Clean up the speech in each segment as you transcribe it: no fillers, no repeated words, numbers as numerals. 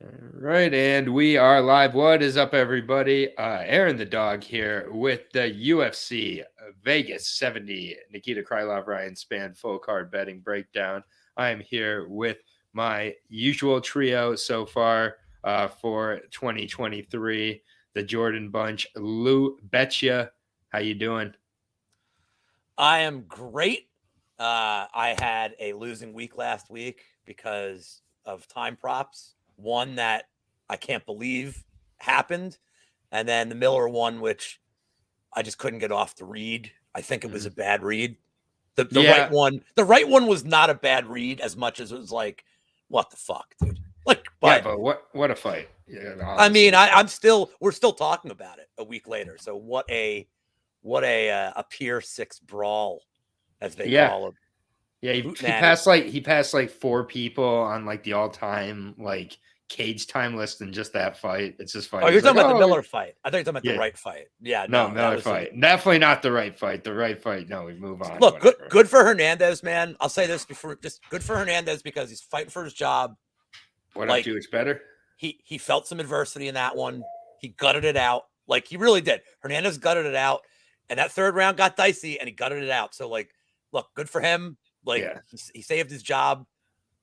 Right, and we are live. What is up, everybody? Aaron the dog here with the UFC Vegas 70 Nikita Krylov Ryan Spann full card betting breakdown. I am here with my usual trio so far for 2023, the Jordan Bunch. Lou Betya, how you doing? I am great. I had a losing week last week because of time props. One that I can't believe happened, and then the Miller one, which I just couldn't get off the read. I think it was a bad read. The right one was not a bad read as much as it was like, what the fuck, dude? Like, but what a fight! Yeah, I mean, we're still talking about it a week later. So what a Pier 6 brawl, as they call it. Yeah, he passed like four people on like the all-time like cage time list in just that fight. It's just funny. Oh, you're talking about the Miller fight. I thought you were talking about the right fight. Yeah, no, Miller fight. Definitely not the right fight. The right fight. No, we move on. Look, good for Hernandez, man. I'll say this before, just good for Hernandez because he's fighting for his job. What up to? It's better. He felt some adversity in that one. He gutted it out. Like he really did. Hernandez gutted it out. And that third round got dicey and he gutted it out. So, like, look, good for him. Like, he saved his job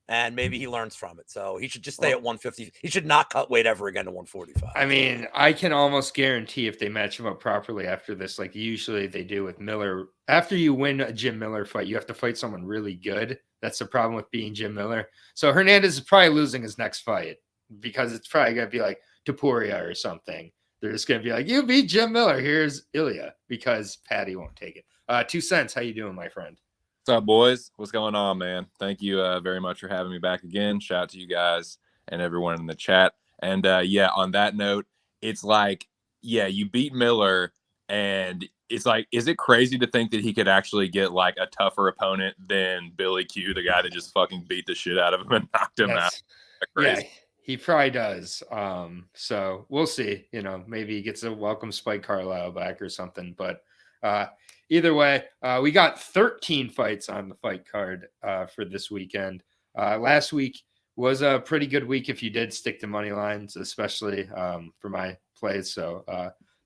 and maybe he learns from it. So, he should just stay at 150. He should not cut weight ever again to 145. I mean, I can almost guarantee if they match him up properly after this, like usually they do with Miller, after you win a Jim Miller fight, you have to fight someone really good. That's the problem with being Jim Miller. So, Hernandez is probably losing his next fight because it's probably going to be like Topuria or something. They're just going to be like, you beat Jim Miller. Here's Ilya, because Patty won't take it. 2 cents. How you doing, my friend? What's up, boys? What's going on, man? Thank you very much for having me back again. Shout out to you guys and everyone in the chat. And on that note, it's like, you beat Miller, and it's like, is it crazy to think that he could actually get like a tougher opponent than Billy Q, the guy that just fucking beat the shit out of him and knocked him out? Yeah. He probably does. So we'll see. Maybe he gets a welcome Spike Carlisle back or something. But either way, we got 13 fights on the fight card for this weekend. Last week was a pretty good week if you did stick to money lines, especially for my plays. So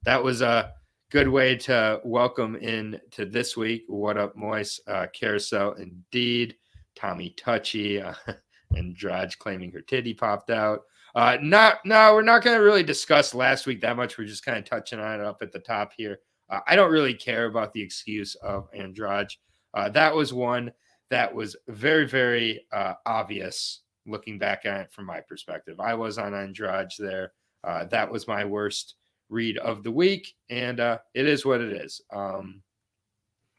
that was a good way to welcome in to this week. What up, Moise? Carousel, indeed. Tommy Touchy. And Draj claiming her titty popped out. We're not going to really discuss last week that much. We're just kind of touching on it up at the top here. I don't really care about the excuse of Andrade. That was one that was very, very obvious looking back at it from my perspective. I was on Andrade there. That was my worst read of the week, and it is what it is. Aaron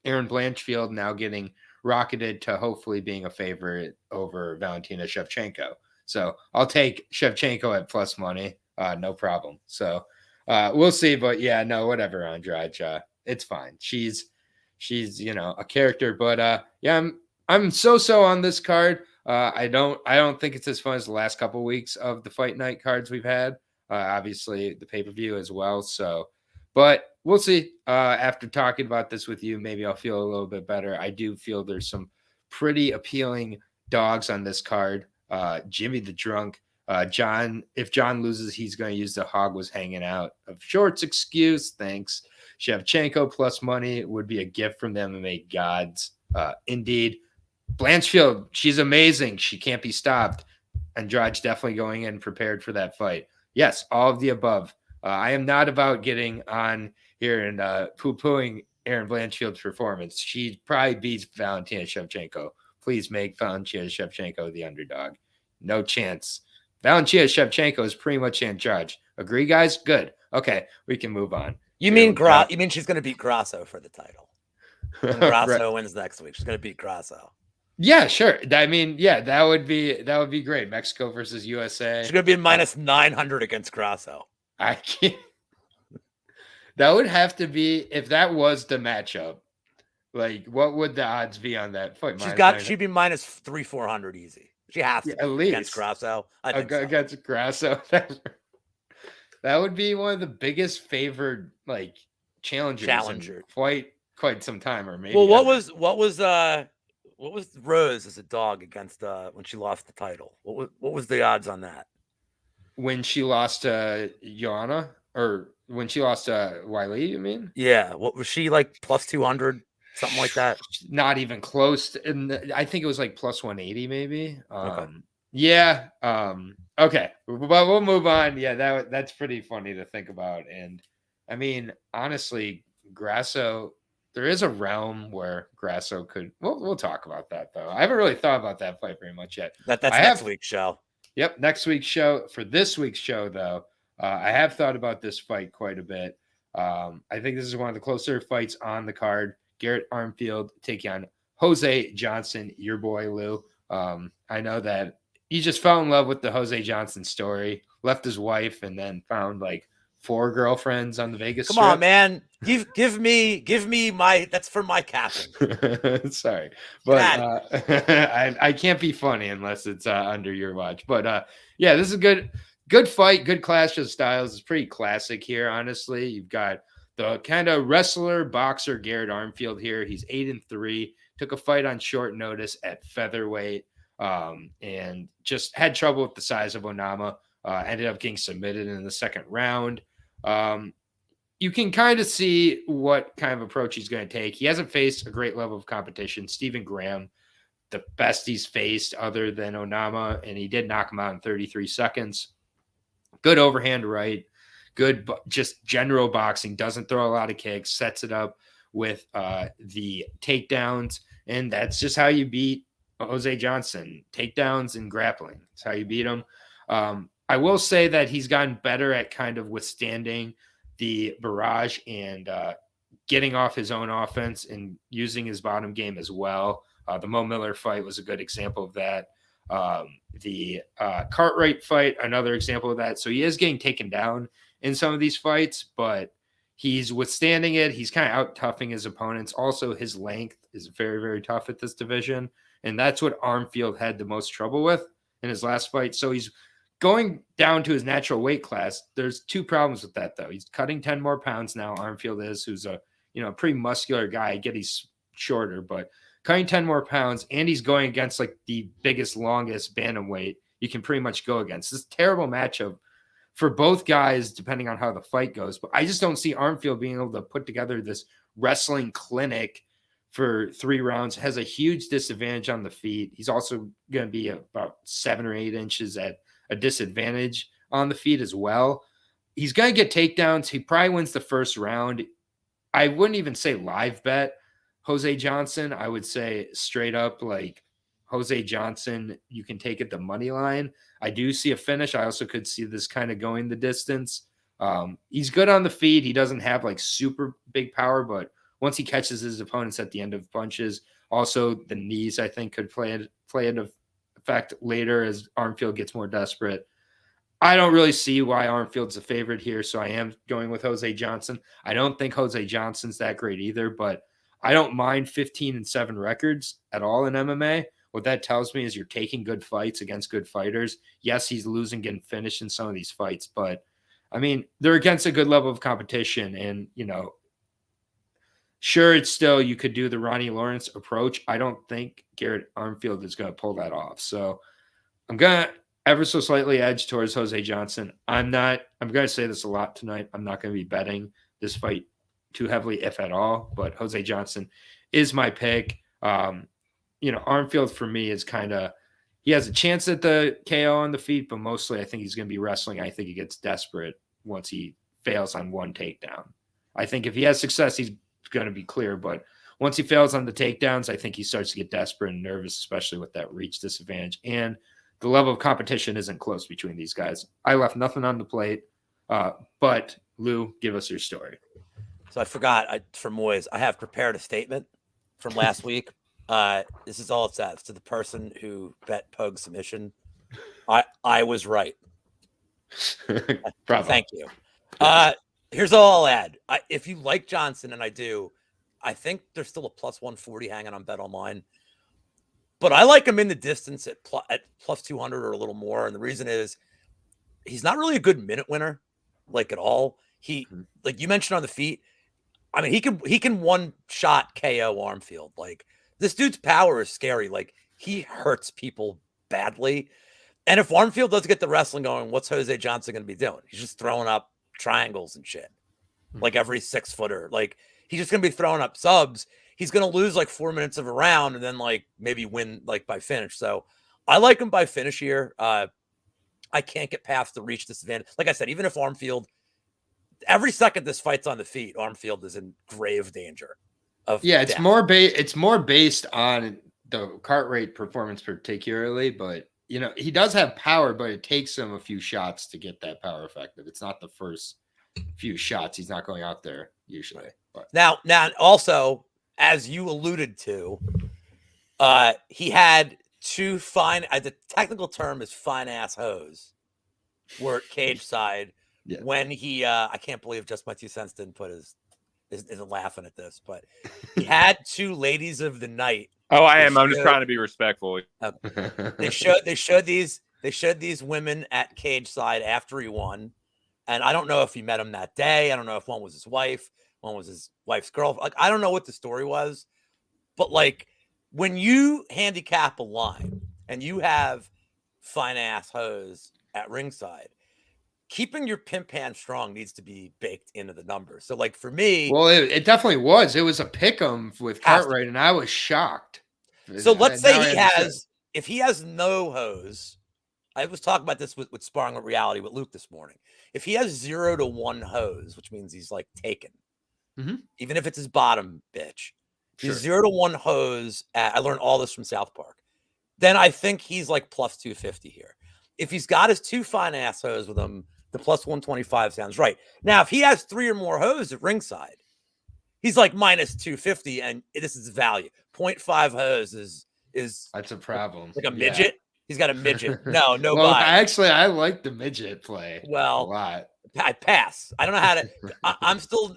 Blanchfield now getting rocketed to hopefully being a favorite over Valentina Shevchenko. So I'll take Shevchenko at plus money. No problem. So we'll see. But whatever, Andrade. It's fine. She's a character. But I'm so on this card. I don't think it's as fun as the last couple of weeks of the fight night cards we've had. Obviously the pay-per-view as well. So but we'll see. After talking about this with you, maybe I'll feel a little bit better. I do feel there's some pretty appealing dogs on this card. Jimmy the Drunk. John, if John loses, he's going to use the hog was hanging out of shorts excuse. Thanks. Shevchenko plus money would be a gift from them and make gods. Indeed. Blanchfield, she's amazing. She can't be stopped. Andrade's definitely going in prepared for that fight. Yes, all of the above. I am not about getting on here and poo-pooing Aaron Blanchfield's performance. She probably beats Valentina Shevchenko. Please make Valentina Shevchenko the underdog. No chance. Valentina Shevchenko is pretty much in charge. Agree, guys? Good. Okay, we can move on. You mean she's going to beat Grasso for the title? When Grasso wins next week, she's going to beat Grasso. Yeah, sure. I mean, that would be great. Mexico versus USA. She's going to be minus 900 against Grasso. I can't. That would have to be, if that was the matchup, like what would the odds be on that fight? She'd be minus 300-400 easy. She has to at least against Grasso. I think against Grasso. That would be one of the biggest favored like challengers quite some time, or maybe. Well, what was Rose as a dog against when she lost the title? What was the odds on that? when she lost to Joanna, or when she lost to Wiley, you mean? Yeah. What was she like? Plus 200, something like that. Not even close. I think it was like plus 180, maybe. Okay. Yeah. Okay. But we'll move on. Yeah, that's pretty funny to think about. And I mean, honestly, Grasso, there is a realm where Grasso could. We'll talk about that though. I haven't really thought about that fight very much yet. That's I next have. week's show. Yep, next week's show. For this week's show, though, I have thought about this fight quite a bit. I think this is one of the closer fights on the card. Garrett Armfield taking on Jose Johnson, your boy Lou. I know that he just fell in love with the Jose Johnson story, left his wife, and then found like 4 girlfriends on the Vegas Come Strip. on, man. Give me my, that's for my captain. Sorry, but I can't be funny unless it's under your watch. But yeah, this is a good fight, good clash of styles. It's pretty classic here, honestly. You've got the kind of wrestler boxer Garrett Armfield here. He's 8-3. Took a fight on short notice at featherweight, and just had trouble with the size of Onama. Ended up getting submitted in the second round. You can kind of see what kind of approach he's going to take. He hasn't faced a great level of competition. Stephen Graham, the best he's faced other than Onama, and he did knock him out in 33 seconds. Good overhand right, good just general boxing, doesn't throw a lot of kicks, sets it up with the takedowns, and that's just how you beat Jose Johnson. Takedowns and grappling. That's how you beat him. I will say that he's gotten better at kind of withstanding the barrage and getting off his own offense and using his bottom game as well. The Mo Miller fight was a good example of that. The Cartwright fight, another example of that. So he is getting taken down in some of these fights, but he's withstanding it. He's kind of out-toughing his opponents. Also, his length is very, very tough at this division, and that's what Armfield had the most trouble with in his last fight. So he's going down to his natural weight class. There's 2 problems with that, though. He's cutting 10 more pounds now, Armfield is, who's a pretty muscular guy. I get he's shorter, but cutting 10 more pounds, and he's going against like the biggest, longest bantamweight you can pretty much go against. This is a terrible matchup for both guys, depending on how the fight goes. But I just don't see Armfield being able to put together this wrestling clinic for 3 rounds. Has a huge disadvantage on the feet. He's also going to be about 7 or 8 inches at a disadvantage on the feet as well. He's going to get takedowns. He probably wins the first round. I wouldn't even say live bet Jose Johnson. I would say straight up like Jose Johnson, you can take it the money line. I do see a finish. I also could see this kind of going the distance. He's good on the feet. He doesn't have like super big power, but once he catches his opponents at the end of punches, also the knees, I think, could play into effect later as Armfield gets more desperate. I don't really see why Armfield's a favorite here, so I am going with Jose Johnson. I don't think Jose Johnson's that great either, but I don't mind 15-7 records at all in MMA. What that tells me is you're taking good fights against good fighters. Yes, he's losing, getting finished in some of these fights, but I mean, they're against a good level of competition. And, sure, it's still, you could do the Ronnie Lawrence approach. I don't think Garrett Armfield is going to pull that off. So I'm going to ever so slightly edge towards Jose Johnson. I'm going to say this a lot tonight. I'm not going to be betting this fight too heavily, if at all, but Jose Johnson is my pick. Armfield for me is he has a chance at the KO on the feet, but mostly I think he's going to be wrestling. I think he gets desperate once he fails on one takedown. I think if he has success, he's going to be clear, but once he fails on the takedowns, I think he starts to get desperate and nervous, especially with that reach disadvantage. And the level of competition isn't close between these guys. I left nothing on the plate, but Lou, give us your story. So I forgot for Moyes, I have prepared a statement from last week. This is all it says. To the person who bet Pug submission, I was right. Thank you. Here's all I'll add. If you like Johnson, and I do, I think there's still a plus 140 hanging on Bet Online. But I like him in the distance at plus 200 or a little more. And the reason is he's not really a good minute winner, like at all. Like you mentioned on the feet, I mean, he can one shot KO Armfield. Like this dude's power is scary. Like he hurts people badly. And if Armfield does get the wrestling going, what's Jose Johnson going to be doing? He's just throwing up triangles and shit, like every 6-footer. Like he's just going to be throwing up subs. He's going to lose like 4 minutes of a round and then like maybe win like by finish. So I like him by finish here. I can't get past the reach disadvantage. Like I said, even if Armfield, every second this fight's on the feet, Armfield is in grave danger of it's death. it's more based on the cart rate performance particularly, but you know, he does have power, but it takes him a few shots to get that power effective. It's not the first few shots. He's not going out there usually. But. Now also, as you alluded to, he had two fine, the technical term is fine ass hose, were at cage side when he, I can't believe Just My 2 Cents didn't put isn't laughing at this, but he had two ladies of the night. Oh, I am. I'm just trying to be respectful. They showed these women at cage side after he won, and I don't know if he met them that day. I don't know if one was his wife, one was his wife's girlfriend. Like I don't know what the story was, but like when you handicap a line and you have fine ass hose at ringside, keeping your pimp hand strong needs to be baked into the numbers. So, like for me, well, it definitely was. It was a pick'em with Cartwright, and I was shocked. So let's say if he has no hose. I was talking about this with Sparring with Reality with Luke this morning. If he has 0 to 1 hose, which means he's like taken, even if it's his bottom bitch, he's 0 to 1 hose. I learned all this from South Park. Then I think he's like plus 250 here. If he's got his 2 fine ass hose with him, the plus 125 sounds right. Now, if he has 3 or more hose at ringside, he's like minus 250, and this is value. 0.5 hose is that's a problem. Like a midget. He's got a midget. No, well, buy. Actually, I like the midget play. Well, a lot. I pass. I don't know how to.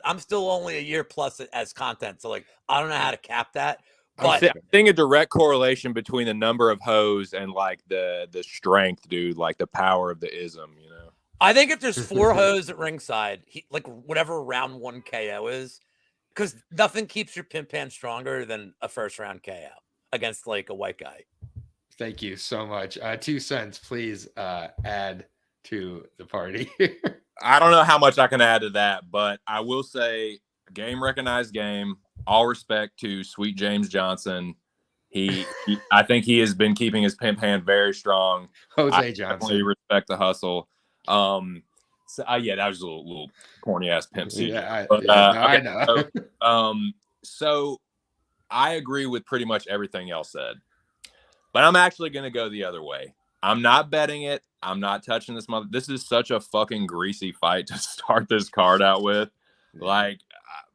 I'm still only a year plus as content, so like I don't know how to cap that. But I think a direct correlation between the number of hose and like the strength, dude, like the power of the ism, you know. I think if there's 4 hose at ringside, like whatever round 1 KO is, because nothing keeps your pimp hand stronger than a first round KO against like a white guy. Thank you so much. 2 cents, please add to the party. I don't know how much I can add to that, but I will say game recognized game. All respect to Sweet James Johnson. I think he has been keeping his pimp hand very strong. Jose Johnson. Definitely respect the hustle. So that was a little corny ass pimp season. I know. So I agree with pretty much everything y'all said, but I'm actually going to go the other way. I'm not betting it. I'm not touching this mother. This is such a fucking greasy fight to start this card out with. Like,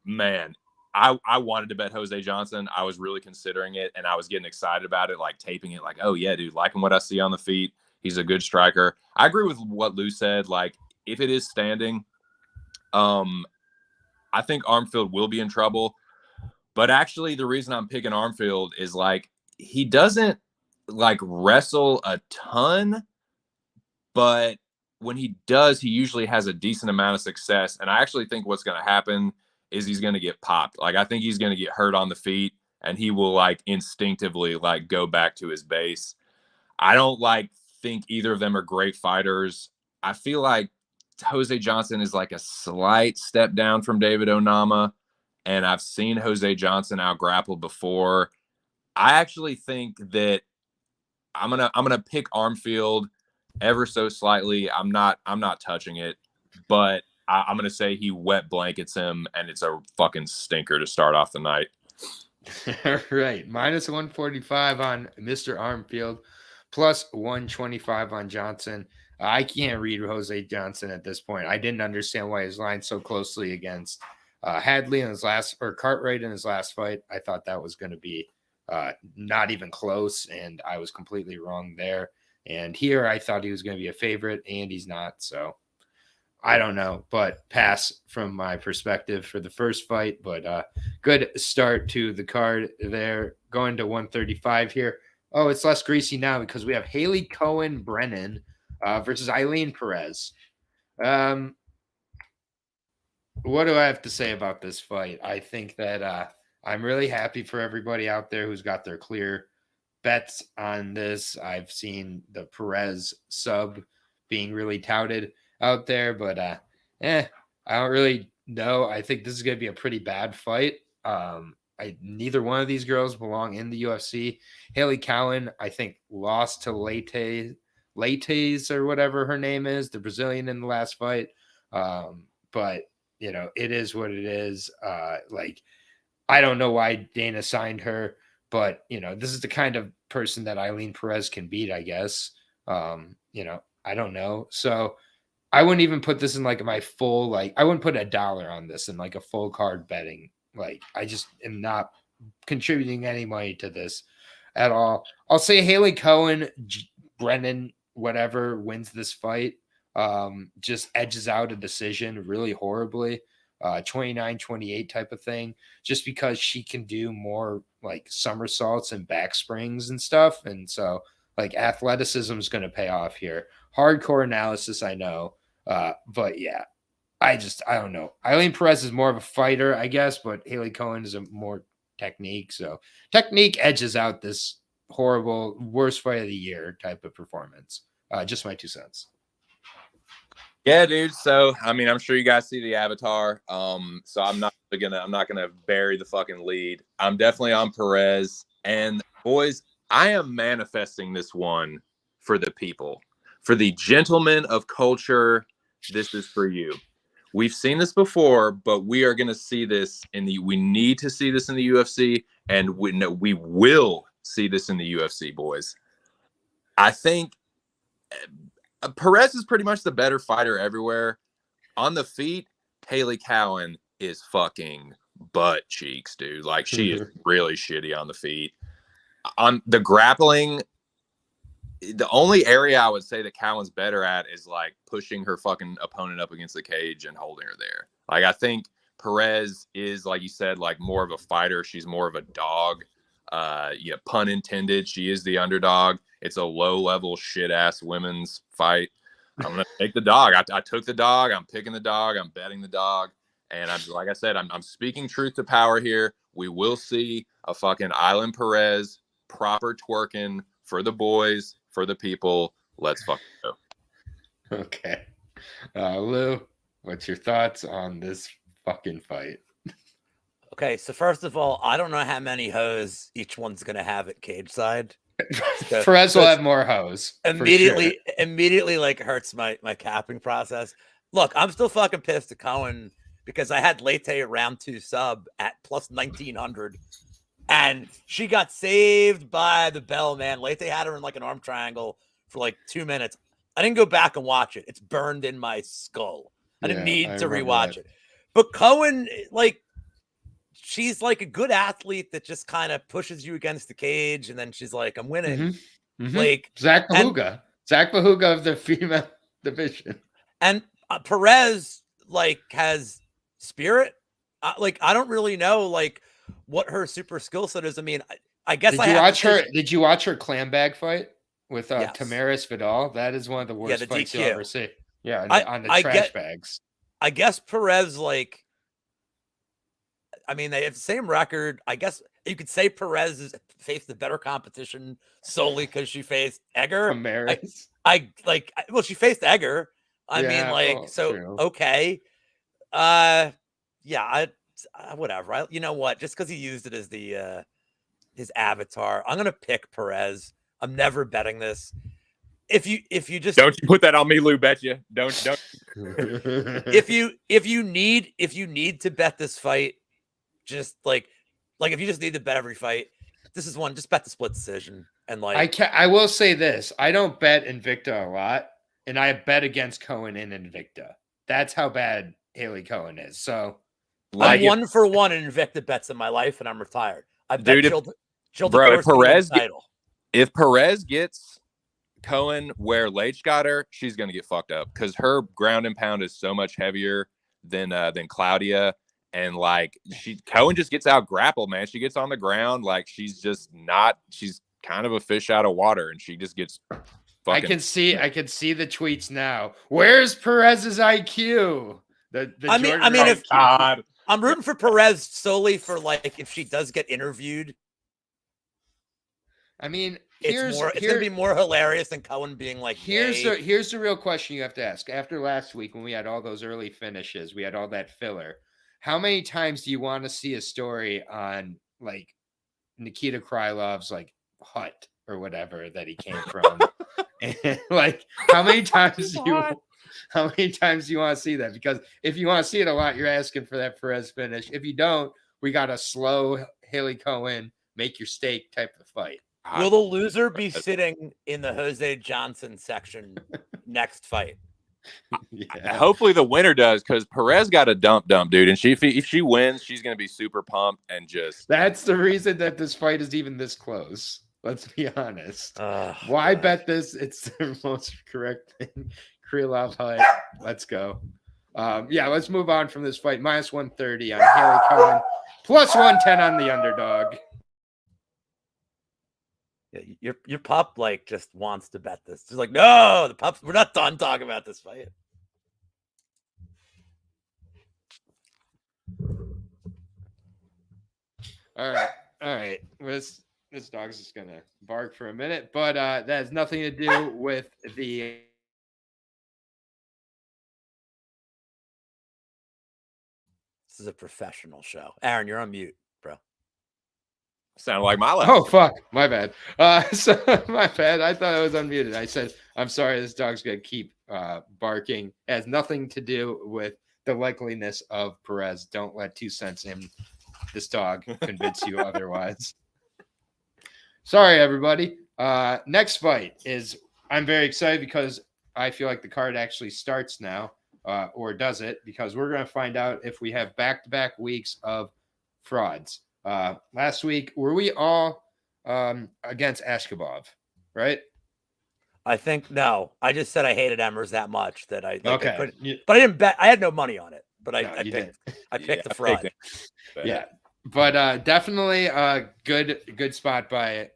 man, I wanted to bet Jose Johnson. I was really considering it, and I was getting excited about it, like taping it, like, oh yeah, dude, liking what I see on the feet. He's a good striker. I agree with what Lou said. Like, if it is standing, I think Armfield will be in trouble. But actually, the reason I'm picking Armfield is like he doesn't like wrestle a ton, but when he does, he usually has a decent amount of success. And I actually think what's going to happen is he's going to get popped. Like, I think he's going to get hurt on the feet, and he will like instinctively like go back to his base. I don't think either of them are great fighters. I feel like Jose Johnson is like a slight step down from David Onama, and I've seen Jose Johnson out grapple before. I actually think that I'm gonna pick Armfield ever so slightly. I'm not touching it, but I'm gonna say he wet blankets him, and it's a fucking stinker to start off the night. All right, minus 145 on Mr. Armfield, plus 125 on Johnson. I can't read Jose Johnson at this point. I didn't understand why his line so closely against Hadley in his Cartwright in his last fight. I thought that was going to be not even close, and I was completely wrong there. And here I thought he was going to be a favorite, and he's not. So I don't know, but pass from my perspective for the first fight. But good start to the card there. Going to 135 here. Oh, it's less greasy now because we have Haley Cowan Brennan versus Ailin Perez. What do I have to say about this fight? I think that I'm really happy for everybody out there who's got their clear bets on this. I've seen the Perez sub being really touted out there, but I don't really know. I think this is going to be a pretty bad fight. Neither one of these girls belong in the UFC. Haley Cowan, I think, lost to Lates or whatever her name is, the Brazilian in the last fight. But it is what it is. I don't know why Dana signed her, but this is the kind of person that Ailin Perez can beat, I guess. I don't know. So I wouldn't even put this in like my full, I wouldn't put $1 on this in like a full card betting. I just am not contributing any money to this at all. I'll say Haley Cowan, Brennan, whatever, wins this fight. Just edges out a decision really horribly. 29-28 type of thing, just because she can do more somersaults and back springs and stuff. And so athleticism is going to pay off here. Hardcore analysis, I know. But yeah, I don't know. Ailin Perez is more of a fighter, I guess, but Haley Cowan is a more technique. So technique edges out this horrible, worst fight of the year type of performance. Just my 2 cents. Yeah, dude. So, I mean, I'm sure you guys see the avatar. So I'm not gonna bury the fucking lead. I'm definitely on Perez. And boys, I am manifesting this one for the people, for the gentlemen of culture. This is for you. We've seen this before, but we are gonna see this we need to see this in the UFC, and we will see this in the UFC, boys. I think Perez is pretty much the better fighter everywhere. On the feet, Haley Cowan is fucking butt cheeks, dude. She is really shitty on the feet. On the grappling, the only area I would say that Cowan's better at is pushing her fucking opponent up against the cage and holding her there. I think Perez is, like you said, more of a fighter. She's more of a dog. Yeah, pun intended. She is the underdog. It's a low-level shit-ass women's fight. I'm gonna take the dog. I took the dog. I'm picking the dog. I'm betting the dog. And like I said, I'm speaking truth to power here. We will see a fucking Ailin Perez proper twerking for the boys, for the people. Let's fucking go. Okay, Lou, what's your thoughts on this fucking fight? Okay, so first of all, I don't know how many hoes each one's gonna have at cage side. Perez will have more hoes. Immediately hurts my capping process. Look, I'm still fucking pissed at Cowan because I had Leite round 2 sub at plus 1900, and she got saved by the bell, man. Leite had her in an arm triangle for 2 minutes. I didn't go back and watch it. It's burned in my skull. I didn't need to rewatch it. But Cowan, she's a good athlete that just kind of pushes you against the cage, and then she's like, I'm winning. Zach Bahuga of the female division. And Perez has spirit. I don't really know what her super skill set is. I mean, I guess Did you watch her clam bag fight with yes. Tamaris Vidal? That is one of the worst fights you'll ever see. Yeah, on the trash bags. I guess Perez I mean, they have the same record. I guess you could say Perez has faced the better competition solely because she faced Egger. She faced Egger. True. Okay. Whatever. You know what? Just because he used it as his avatar, I'm gonna pick Perez. I'm never betting this. If you just don't you put that on me, Lou Betya. Don't. if you need to bet this fight. Just if you just need to bet every fight, this is one. Just bet the split decision. And I will say this: I don't bet Invicta a lot, and I bet against Cowan in Invicta. That's how bad Haley Cowan is. So I'm 1 for 1 in Invicta bets in my life, and I'm retired. I bet if Perez gets Cowan where Leitch got her, she's gonna get fucked up because her ground and pound is so much heavier than Claudia. And Cowan just gets out grappled, man. She gets on the ground. She's kind of a fish out of water, and she just gets fucking. I can see the tweets now. Where's Perez's IQ? I'm rooting for Perez solely for if she does get interviewed. I mean, It's gonna be more hilarious than Cowan being like, here's the real question you have to ask. After last week when we had all those early finishes, we had all that filler. How many times do you want to see a story on like Nikita Krylov's like hut or whatever that he came from? And like how many times do you want to see that? Because if you want to see it a lot, you're asking for that Perez finish. If you don't, we got a slow Haley Cowan, make your steak type of fight. Will the loser be sitting in the Jose Johnson section next fight? Yeah. Hopefully the winner does, because Perez got a dump, dude. And if she wins, she's going to be super pumped and just. That's the reason that this fight is even this close. Let's be honest. Why bet this? It's the most correct thing. Krylov hut. Let's go. Let's move on from this fight. Minus 130 on Haley Cowan. Plus 110 on the underdog. Yeah, your pup like just wants to bet this. She's like, no, the pups. We're not done talking about this fight. All right. This dog's just gonna bark for a minute, but that has nothing to do with the. This is a professional show. Aaron, you're on mute, bro. Sounded like Malott. Oh, fuck. My bad. My bad. I thought I was unmuted. I said, I'm sorry. This dog's going to keep barking. It has nothing to do with the likeliness of Perez. Don't let 2 cents in this dog convince you otherwise. Sorry, everybody. Next fight is, I'm very excited because I feel like the card actually starts now, or does it? Because we're going to find out if we have back-to-back weeks of frauds. Last week, were we all against Ashkabov, right? I think no. I just said I hated Emmers that much that I okay. I couldn't, but I didn't bet. I had no money on it, but I picked the fraud. Yeah, but definitely a good spot by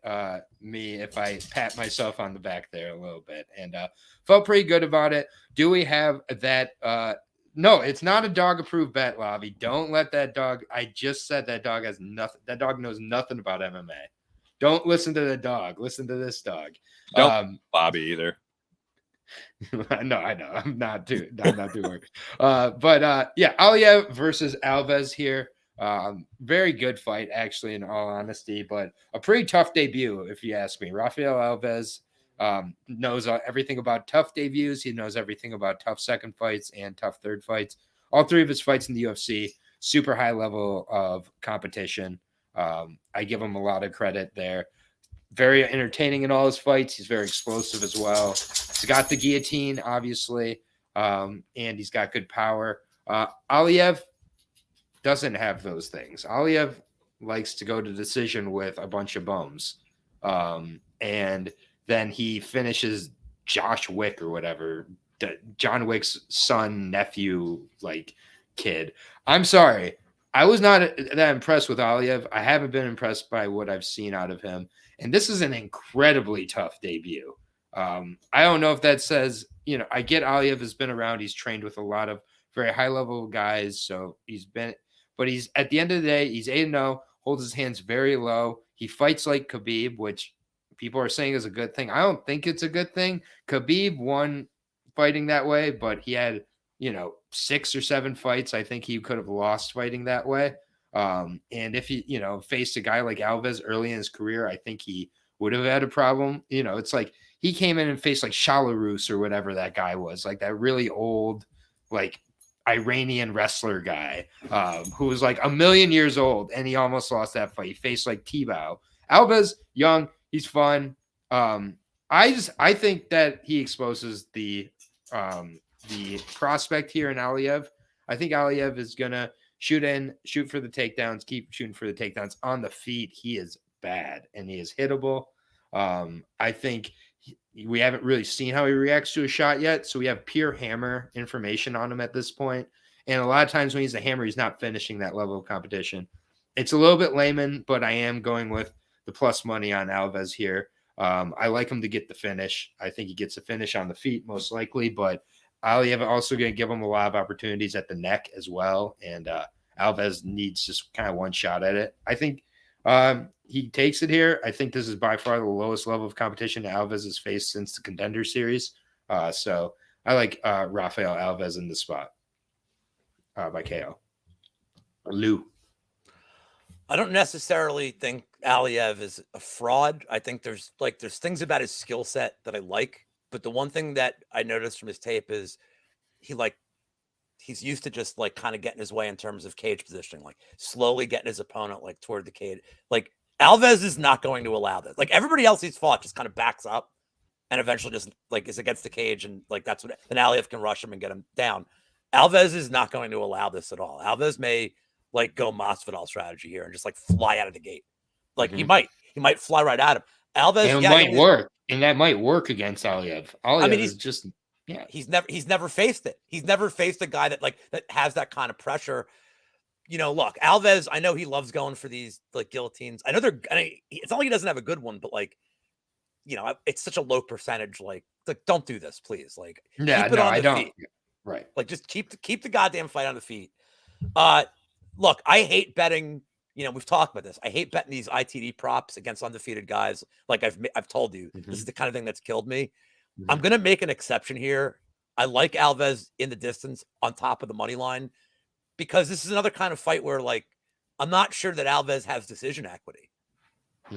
me if I pat myself on the back there a little bit, and felt pretty good about it. Do we have that? No, it's not a dog approved bet, Lavi. Don't let that dog. I just said that dog has nothing. That dog knows nothing about MMA. Don't listen to the dog. Listen to this dog. Don't Bobby either. No, I know. I'm not doing work. Aliev versus Alves here. Very good fight, actually, in all honesty, but a pretty tough debut, if you ask me. Rafael Alves knows everything about tough debuts. He knows everything about tough second fights and tough third fights. All 3 of his fights in the UFC, super high level of competition. I give him a lot of credit there. Very entertaining in all his fights. He's very explosive as well. He's got the guillotine, obviously, and he's got good power. Aliev doesn't have those things. Aliev likes to go to decision with a bunch of bums. And then he finishes Josh Wick or whatever, John Wick's son, nephew, like kid. I'm sorry. I was not that impressed with Aliev. I haven't been impressed by what I've seen out of him. And this is an incredibly tough debut. I don't know if that says, I get Aliev has been around. He's trained with a lot of very high level guys. So but he's at the end of the day, he's 8-0, holds his hands very low. He fights like Khabib, which people are saying is a good thing. I don't think it's a good thing. Khabib won fighting that way, but he had, 6 or 7 fights. I think he could have lost fighting that way. And if he, faced a guy like Alves early in his career, I think he would have had a problem. It's like he came in and faced like Shalarus or whatever that guy was, like that really old, like Iranian wrestler guy who was like 1,000,000 years old, and he almost lost that fight. He faced like Tebow. Alves, young, he's fun. I think that he exposes the prospect here in Aliev. I think Aliev is gonna shoot for the takedowns, keep shooting for the takedowns on the feet. He is bad and he is hittable. I think we haven't really seen how he reacts to a shot yet, so we have pure hammer information on him at this point. And a lot of times when he's a hammer, he's not finishing that level of competition. It's a little bit layman, but I am going with the plus money on Alves here. I like him to get the finish. I think he gets a finish on the feet most likely, but Aliev also going to give him a lot of opportunities at the neck as well. And Alves needs just kind of one shot at it. I think He takes it here. I think this is by far the lowest level of competition Alves has faced since the Contender Series. So I like Rafael Alves in the spot by KO. Lou. I don't necessarily think Aliev is a fraud. I think there's things about his skill set that I like, but the one thing that I noticed from his tape is he's used to just like kind of getting his way in terms of cage positioning, like slowly getting his opponent like toward the cage. Like Alves is not going to allow this. Like everybody else he's fought just kind of backs up and eventually just like is against the cage, and like that's what then Aliev can rush him and get him down. Alves is not going to allow this at all. Alves may like go Masvidal strategy here and just like fly out of the gate. Like he might fly right at him. Alves, and it might work, and that might work against Aliev. Aliev is just he's never faced it. He's never faced a guy that has that kind of pressure. You know, look, Alves, I know he loves going for these like guillotines. I know it's not like he doesn't have a good one, but like, you know, it's such a low percentage. Like don't do this, please. Like, keep it on the feet. Right. Like, just keep the goddamn fight on the feet. Look, I hate betting. You know, we've talked about this. I hate betting these ITD props against undefeated guys. Like I've told you, this is the kind of thing that's killed me. I'm going to make an exception here. I like Alves in the distance on top of the money line because this is another kind of fight where, like, I'm not sure that Alves has decision equity.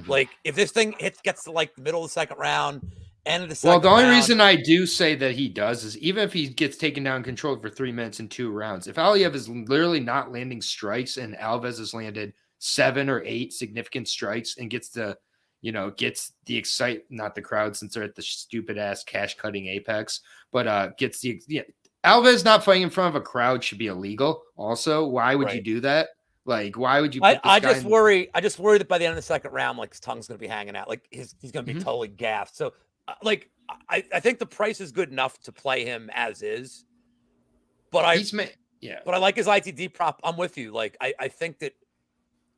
Like, if this thing gets to, like, the middle of the second round, end of the second round. Well, the only reason I do say that he does is even if he gets taken down and controlled for 3 minutes and 2 rounds, if Aliev is literally not landing strikes and Alves has landed 7 or 8 significant strikes and gets the not the crowd since they're at the stupid ass cash cutting apex, but Alves not fighting in front of a crowd should be illegal. Also, why would you do that? Like, why would you? I just worry that by the end of the second round, like his tongue's going to be hanging out, like he's going to be totally gassed. So, like, I think the price is good enough to play him as is. But but I like his ITD prop. I'm with you. Like, I think that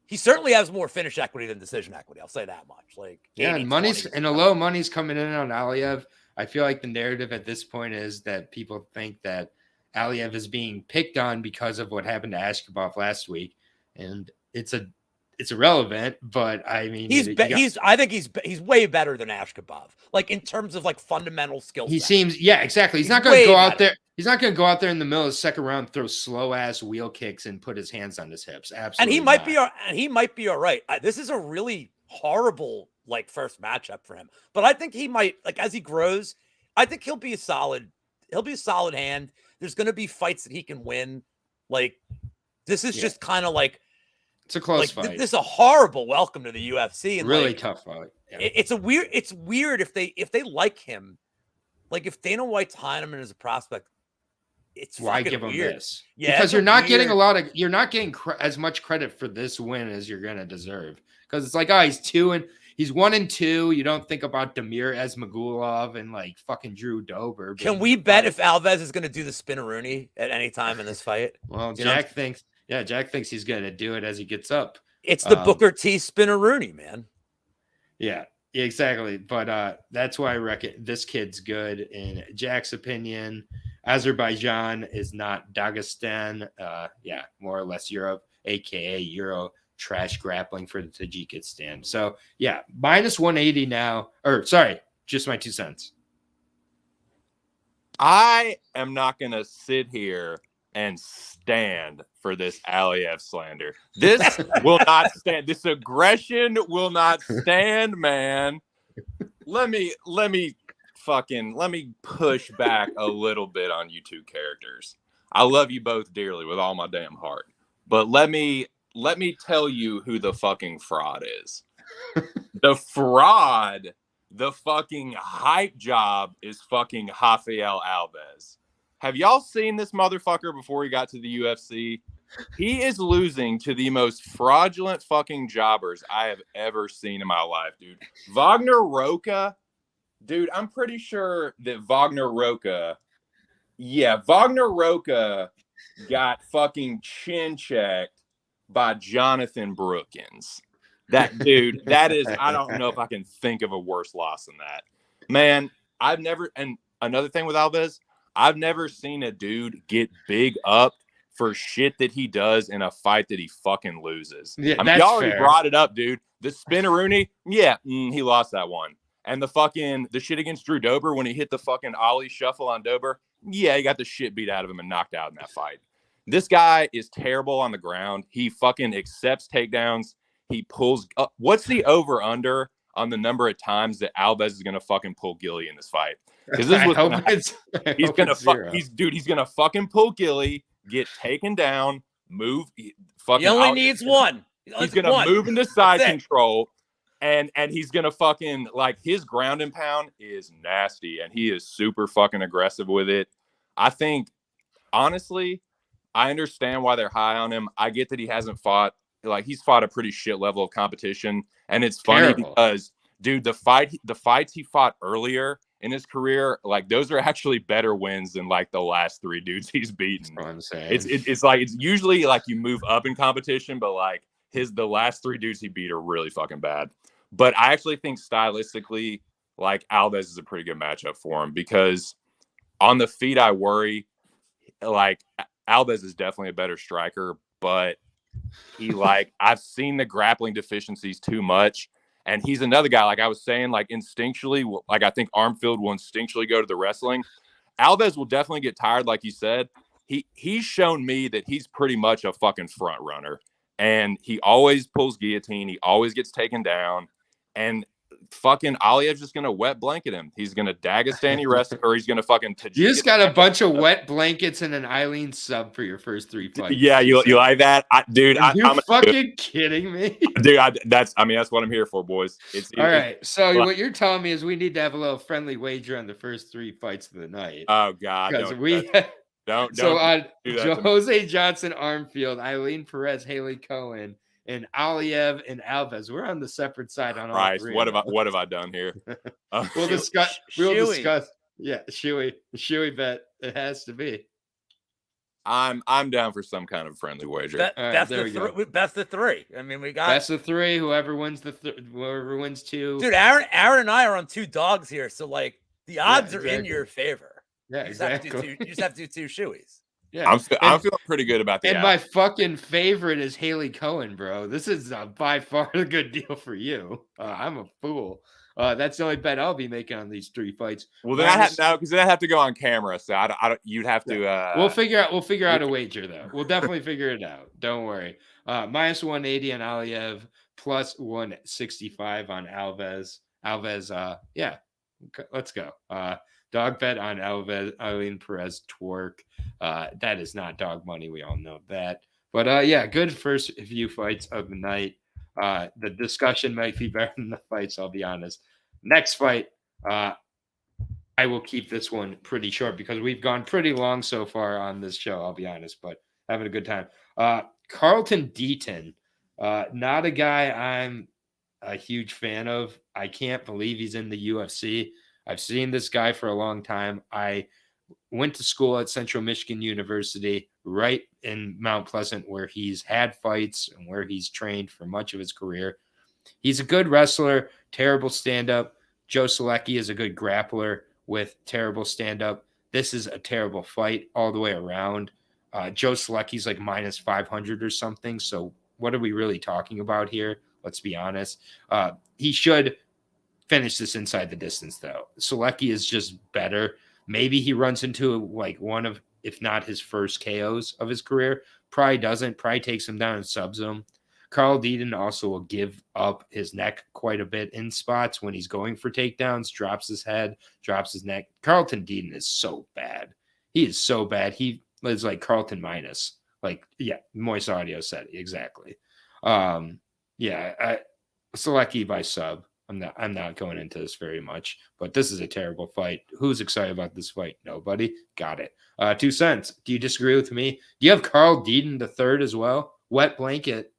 he certainly has more finish equity than decision equity. I'll say that much. Like, and a low money's coming in on Aliev. I feel like the narrative at this point is that people think that Aliev is being picked on because of what happened to Ashkabov last week, and it's irrelevant. But I mean, I think he's way better than Ashkabov. Like in terms of like fundamental skill set. He seems exactly. He's not going to go out there. He's not going to go out there in the middle of the second round, throw slow ass wheel kicks and put his hands on his hips. Absolutely. And he might be all right. This is a really horrible like first matchup for him, but I think he might, like, as he grows, I think he'll be a solid hand. There's going to be fights that he can win. Like, this is just kind of like, it's a close fight. This is a horrible welcome to the UFC. And really tough fight. Yeah. It's weird if they like him, like if Dana White's hiring him as a prospect, it's why give him weird. this? Yeah, because you're not getting as much credit for this win as you're gonna deserve. Because it's like, he's 1-2. You don't think about Damir Esmagulov and like fucking Drew Dober. Can we bet if Alves is gonna do the spinneroonie at any time in this fight? Well, Jack thinks he's gonna do it as he gets up. It's the Booker T spinneroonie, man. Yeah. Exactly. But that's why I reckon this kid's good. In Jack's opinion, Azerbaijan is not Dagestan. More or less Europe, aka Euro trash grappling for the Tajikistan. So yeah, minus 180 now. Or sorry, just my 2 cents. I am not gonna sit here and stand for this Aliev slander. This will not stand. This aggression will not stand, man. Let me push back a little bit on you two characters. I love you both dearly with all my damn heart. But let me tell you who the fucking fraud is. The fraud, the fucking hype job is fucking Rafael Alves. Have y'all seen this motherfucker before he got to the UFC? He is losing to the most fraudulent fucking jobbers I have ever seen in my life, dude. Wagner Roca, dude, I'm pretty sure that Wagner Roca got fucking chin checked by Jonathan Brookins. That dude, that is, I don't know if I can think of a worse loss than that. Man, and another thing with Alves, I've never seen a dude get big up for shit that he does in a fight that he fucking loses. Yeah, I mean, that's you already fair. brought it up, dude. The spinneroonie, he lost that one. And the shit against Drew Dober when he hit the fucking Ollie shuffle on Dober, he got the shit beat out of him and knocked out in that fight. This guy is terrible on the ground. He fucking accepts takedowns. He pulls up. What's the over-under on the number of times that Alves is going to fucking pull Gilly in this fight? Because this is he's going to fucking pull Gilly, get taken down, move. He only needs one. He's going to move into side control. And he's going to fucking, like, his ground and pound is nasty, and he is super fucking aggressive with it. I think, honestly, I understand why they're high on him. I get that he hasn't fought. Like, he's fought a pretty shit level of competition, and it's funny because, dude, the fights he fought earlier in his career, like, those are actually better wins than, like, the last 3 dudes he's beaten. That's what I'm saying. It's like, it's usually, like, you move up in competition, but, like, the last 3 dudes he beat are really fucking bad. But I actually think stylistically, like, Alves is a pretty good matchup for him because on the feet, I worry. Like, Alves is definitely a better striker, but I've seen the grappling deficiencies too much. And he's another guy, like I was saying, like, instinctually, like, I think Armfield will instinctually go to the wrestling. Alves will definitely get tired, like you said. He's shown me that he's pretty much a fucking front runner. And he always pulls guillotine. He always gets taken down. And fucking Aliev's just going to wet blanket him. He's going to Dagestani wrestle, or he's going to fucking... You just got a bunch of wet blankets and an Ailin sub for your first 3 fights. Yeah, you like that? Dude, Are you fucking kidding me? Dude, that's what I'm here for, boys. All right, so what you're telling me is we need to have a little friendly wager on the first 3 fights of the night. Oh, God. Don't so on Jose Johnson, Armfield, Ailin, Perez, Haley, Cowan, and Aliev and Alves. We're on the separate side on all 3. What have I done here? We'll discuss. Yeah, Shuey bet it has to be. I'm down for some kind of friendly wager. Best of 3. I mean, we got best of 3. Whoever wins whoever wins 2. Dude, Aaron and I are on 2 dogs here, so like the odds are in your favor. Yeah, exactly. You just have to do 2 shoeys. Yeah, I'm feeling pretty good about that. And my fucking favorite is Haley Cowan, bro. This is by far a good deal for you. I'm a fool. That's the only bet I'll be making on these 3 fights. Well, then because then I have to go on camera, so I don't. You'd have to. We'll figure out a wager though. We'll definitely figure it out. Don't worry. Minus 180 on Aliev, plus 165 on Alves. Alves. Yeah, let's go. Dog bet on Alves, Ailin, Perez, Twerk. That is not dog money. We all know that. But yeah, good first few fights of the night. The discussion might be better than the fights, I'll be honest. Next fight, I will keep this one pretty short because we've gone pretty long so far on this show, I'll be honest, but having a good time. Carlton Deaton, not a guy I'm a huge fan of. I can't believe he's in the UFC. I've seen this guy for a long time. I went to school at Central Michigan University, right in Mount Pleasant, where he's had fights and where he's trained for much of his career. He's a good wrestler, terrible stand-up. Joe Solecki is a good grappler with terrible stand-up. This is a terrible fight all the way around. Joe Solecki's like minus 500 or something. So what are we really talking about here? Let's be honest. He should finish this inside the distance, though. Solecki is just better. Maybe he runs into like one of, if not his first KOs of his career. Probably doesn't. Probably takes him down and subs him. Carl Deaton also will give up his neck quite a bit in spots when he's going for takedowns, drops his head, drops his neck. Carlton Deaton is so bad. He is so bad. He is like Carlton minus. Like, yeah, Moist Audio said it, exactly. Solecki by sub. I'm not going into this very much, but this is a terrible fight. Who's excited about this fight? Nobody. Got it. 2 cents. Do you disagree with me? Do you have Carl Deaton the third as well? Wet blanket.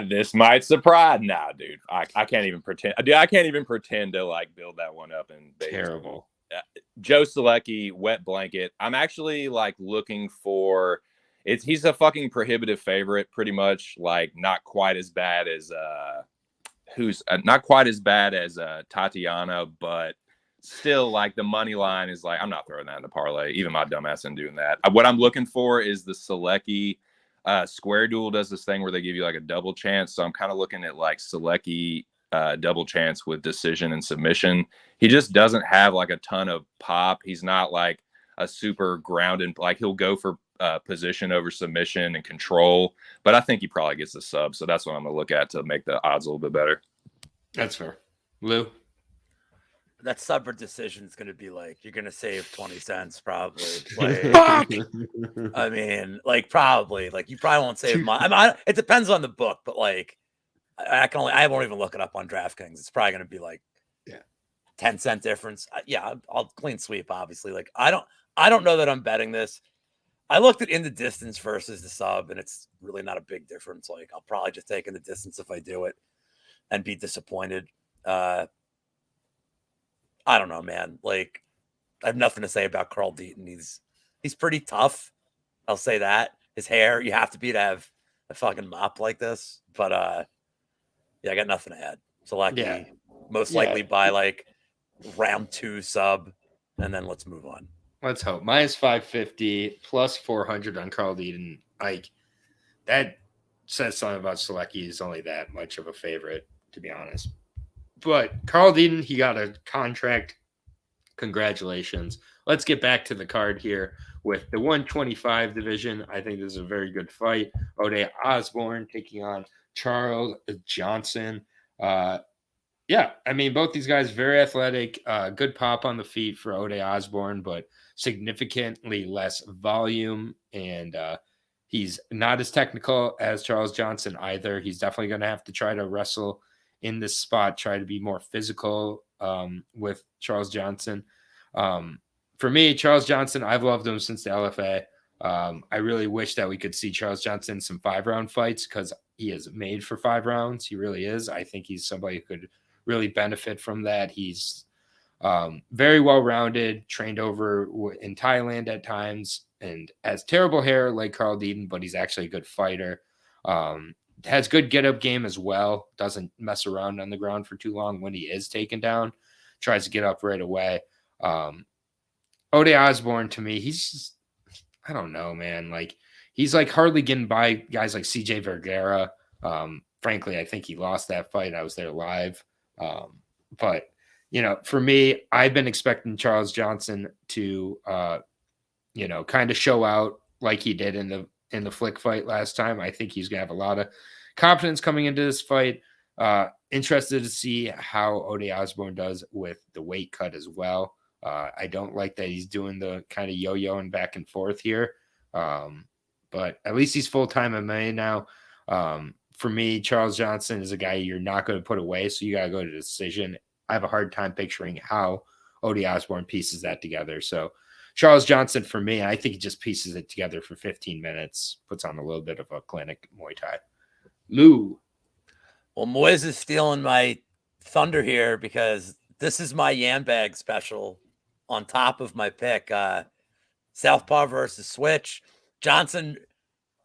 This might surprise. Nah, dude. I can't even pretend. Dude, I can't even pretend to like build that one up. And terrible. Joe Solecki, wet blanket. I'm actually like looking for. He's a fucking prohibitive favorite, pretty much. Like not quite as bad as not quite as bad as Tatiana, but still, like, the money line is like, I'm not throwing that in the parlay. Even my dumbass isn't doing that. What I'm looking for is the Solecki. Square Duel does this thing where they give you like a double chance. So I'm kind of looking at like Solecki double chance with decision and submission. He just doesn't have like a ton of pop. He's not like a super grounded, like he'll go for position over submission and control. But I think he probably gets a sub. So that's what I'm going to look at to make the odds a little bit better. That's fair. Lou? That sub decision is going to be like, you're going to save 20 cents probably. Like, I mean, like probably, like you probably won't save money. I mean, it depends on the book, but like I won't even look it up on DraftKings. It's probably going to be like 10-cent difference. I'll clean sweep, obviously. Like I don't know that I'm betting this. I looked at in the distance versus the sub, and it's really not a big difference. Like I'll probably just take in the distance if I do it and be disappointed. I don't know, man. Like, I have nothing to say about Carl Deaton. He's pretty tough. I'll say that. His hair, you have to have a fucking mop like this. But I got nothing to add. Solecki, most likely by like round 2 sub, and then let's move on. Let's hope. Minus 550, plus 400 on Carl Deaton. Like, that says something about Solecki. He's only that much of a favorite, to be honest. But Carl Deaton, he got a contract. Congratulations. Let's get back to the card here with the 125 division. I think this is a very good fight. Osbourne taking on Charles Johnson. I mean, both these guys very athletic, good pop on the feet for Osbourne, but significantly less volume. And he's not as technical as Charles Johnson either. He's definitely going to have to try to wrestle in this spot, try to be more physical with Charles Johnson. For me, Charles Johnson, I've loved him since the LFA. I really wish that we could see Charles Johnson in some 5-round fights because he is made for 5 rounds. He really is. I think he's somebody who could really benefit from that. He's very well-rounded, trained over in Thailand at times, and has terrible hair like Carl Deaton, but he's actually a good fighter. Has good get-up game as well. Doesn't mess around on the ground for too long when he is taken down. Tries to get up right away. Osbourne, to me, he's just, I don't know, man. Like, he's like hardly getting by guys like CJ Vergara. Frankly, I think he lost that fight. I was there live. But, for me, I've been expecting Charles Johnson to, kind of show out like he did in the Flick fight last time. I think he's going to have a lot of confidence coming into this fight. Interested to see how Osbourne does with the weight cut as well. I don't like that he's doing the kind of yo-yoing back and forth here. But at least he's full-time MMA now. For me, Charles Johnson is a guy you're not going to put away, so you got to go to decision. I have a hard time picturing how Osbourne pieces that together. So Charles Johnson, for me, I think he just pieces it together for 15 minutes, puts on a little bit of a clinic Muay Thai. Lou. Well, Moise is stealing my thunder here because this is my Yambag special on top of my pick. Southpaw versus Switch. Johnson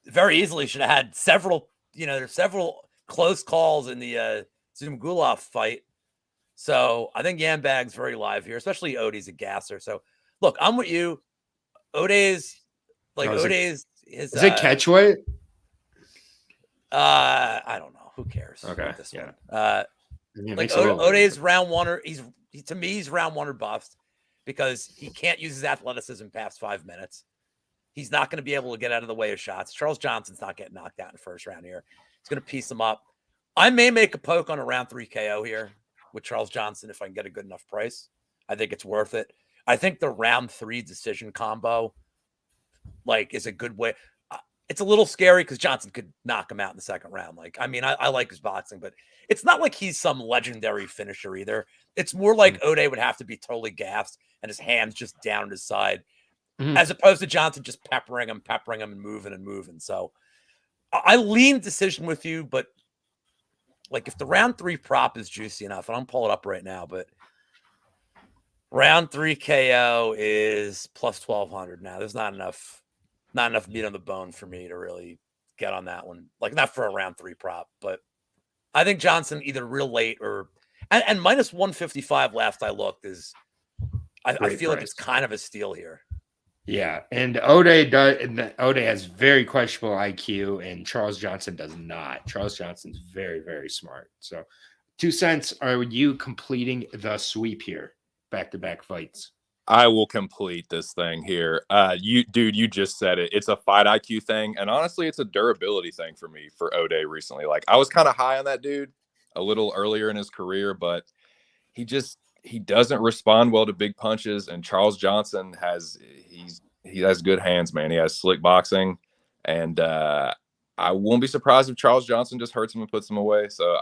very easily should have had several, there's several close calls in the Zumgulov fight. So I think Yambag's very live here, especially Odie's a gasser. So look, I'm with you. Is it catch weight? I don't know. Who cares? Okay. This one. Odie's round one, or to me, he's round 1 or bust because he can't use his athleticism past 5 minutes. He's not going to be able to get out of the way of shots. Charles Johnson's not getting knocked out in the first round here. He's going to piece him up. I may make a poke on a round 3 KO here with Charles Johnson if I can get a good enough price. I think it's worth it. I think the round 3 decision combo, is a good way. It's a little scary because Johnson could knock him out in the second round. I like his boxing, but it's not like he's some legendary finisher either. It's more like Ode would have to be totally gassed and his hands just down his side, as opposed to Johnson just peppering him and moving. So I lean decision with you, but if the round 3 prop is juicy enough, and I'm pulling it up right now, but round 3 KO is plus 1,200. Now there's not enough meat on the bone for me to really get on that one. Not for a round 3 prop, but I think Johnson either real late or, and minus 155 last I looked is I feel like it's kind of a steal here. Yeah, and Ode has very questionable IQ, and Charles Johnson does not. Charles Johnson's very, very smart. So, 2 cents. Are you completing the sweep here? Back-to-back fights. I will complete this thing here. You just said it. It's a fight IQ thing, and honestly, it's a durability thing for me for Ode recently. Like, I was kind of high on that dude a little earlier in his career, but he doesn't respond well to big punches. And Charles Johnson he has good hands, man. He has slick boxing, and I won't be surprised if Charles Johnson just hurts him and puts him away. So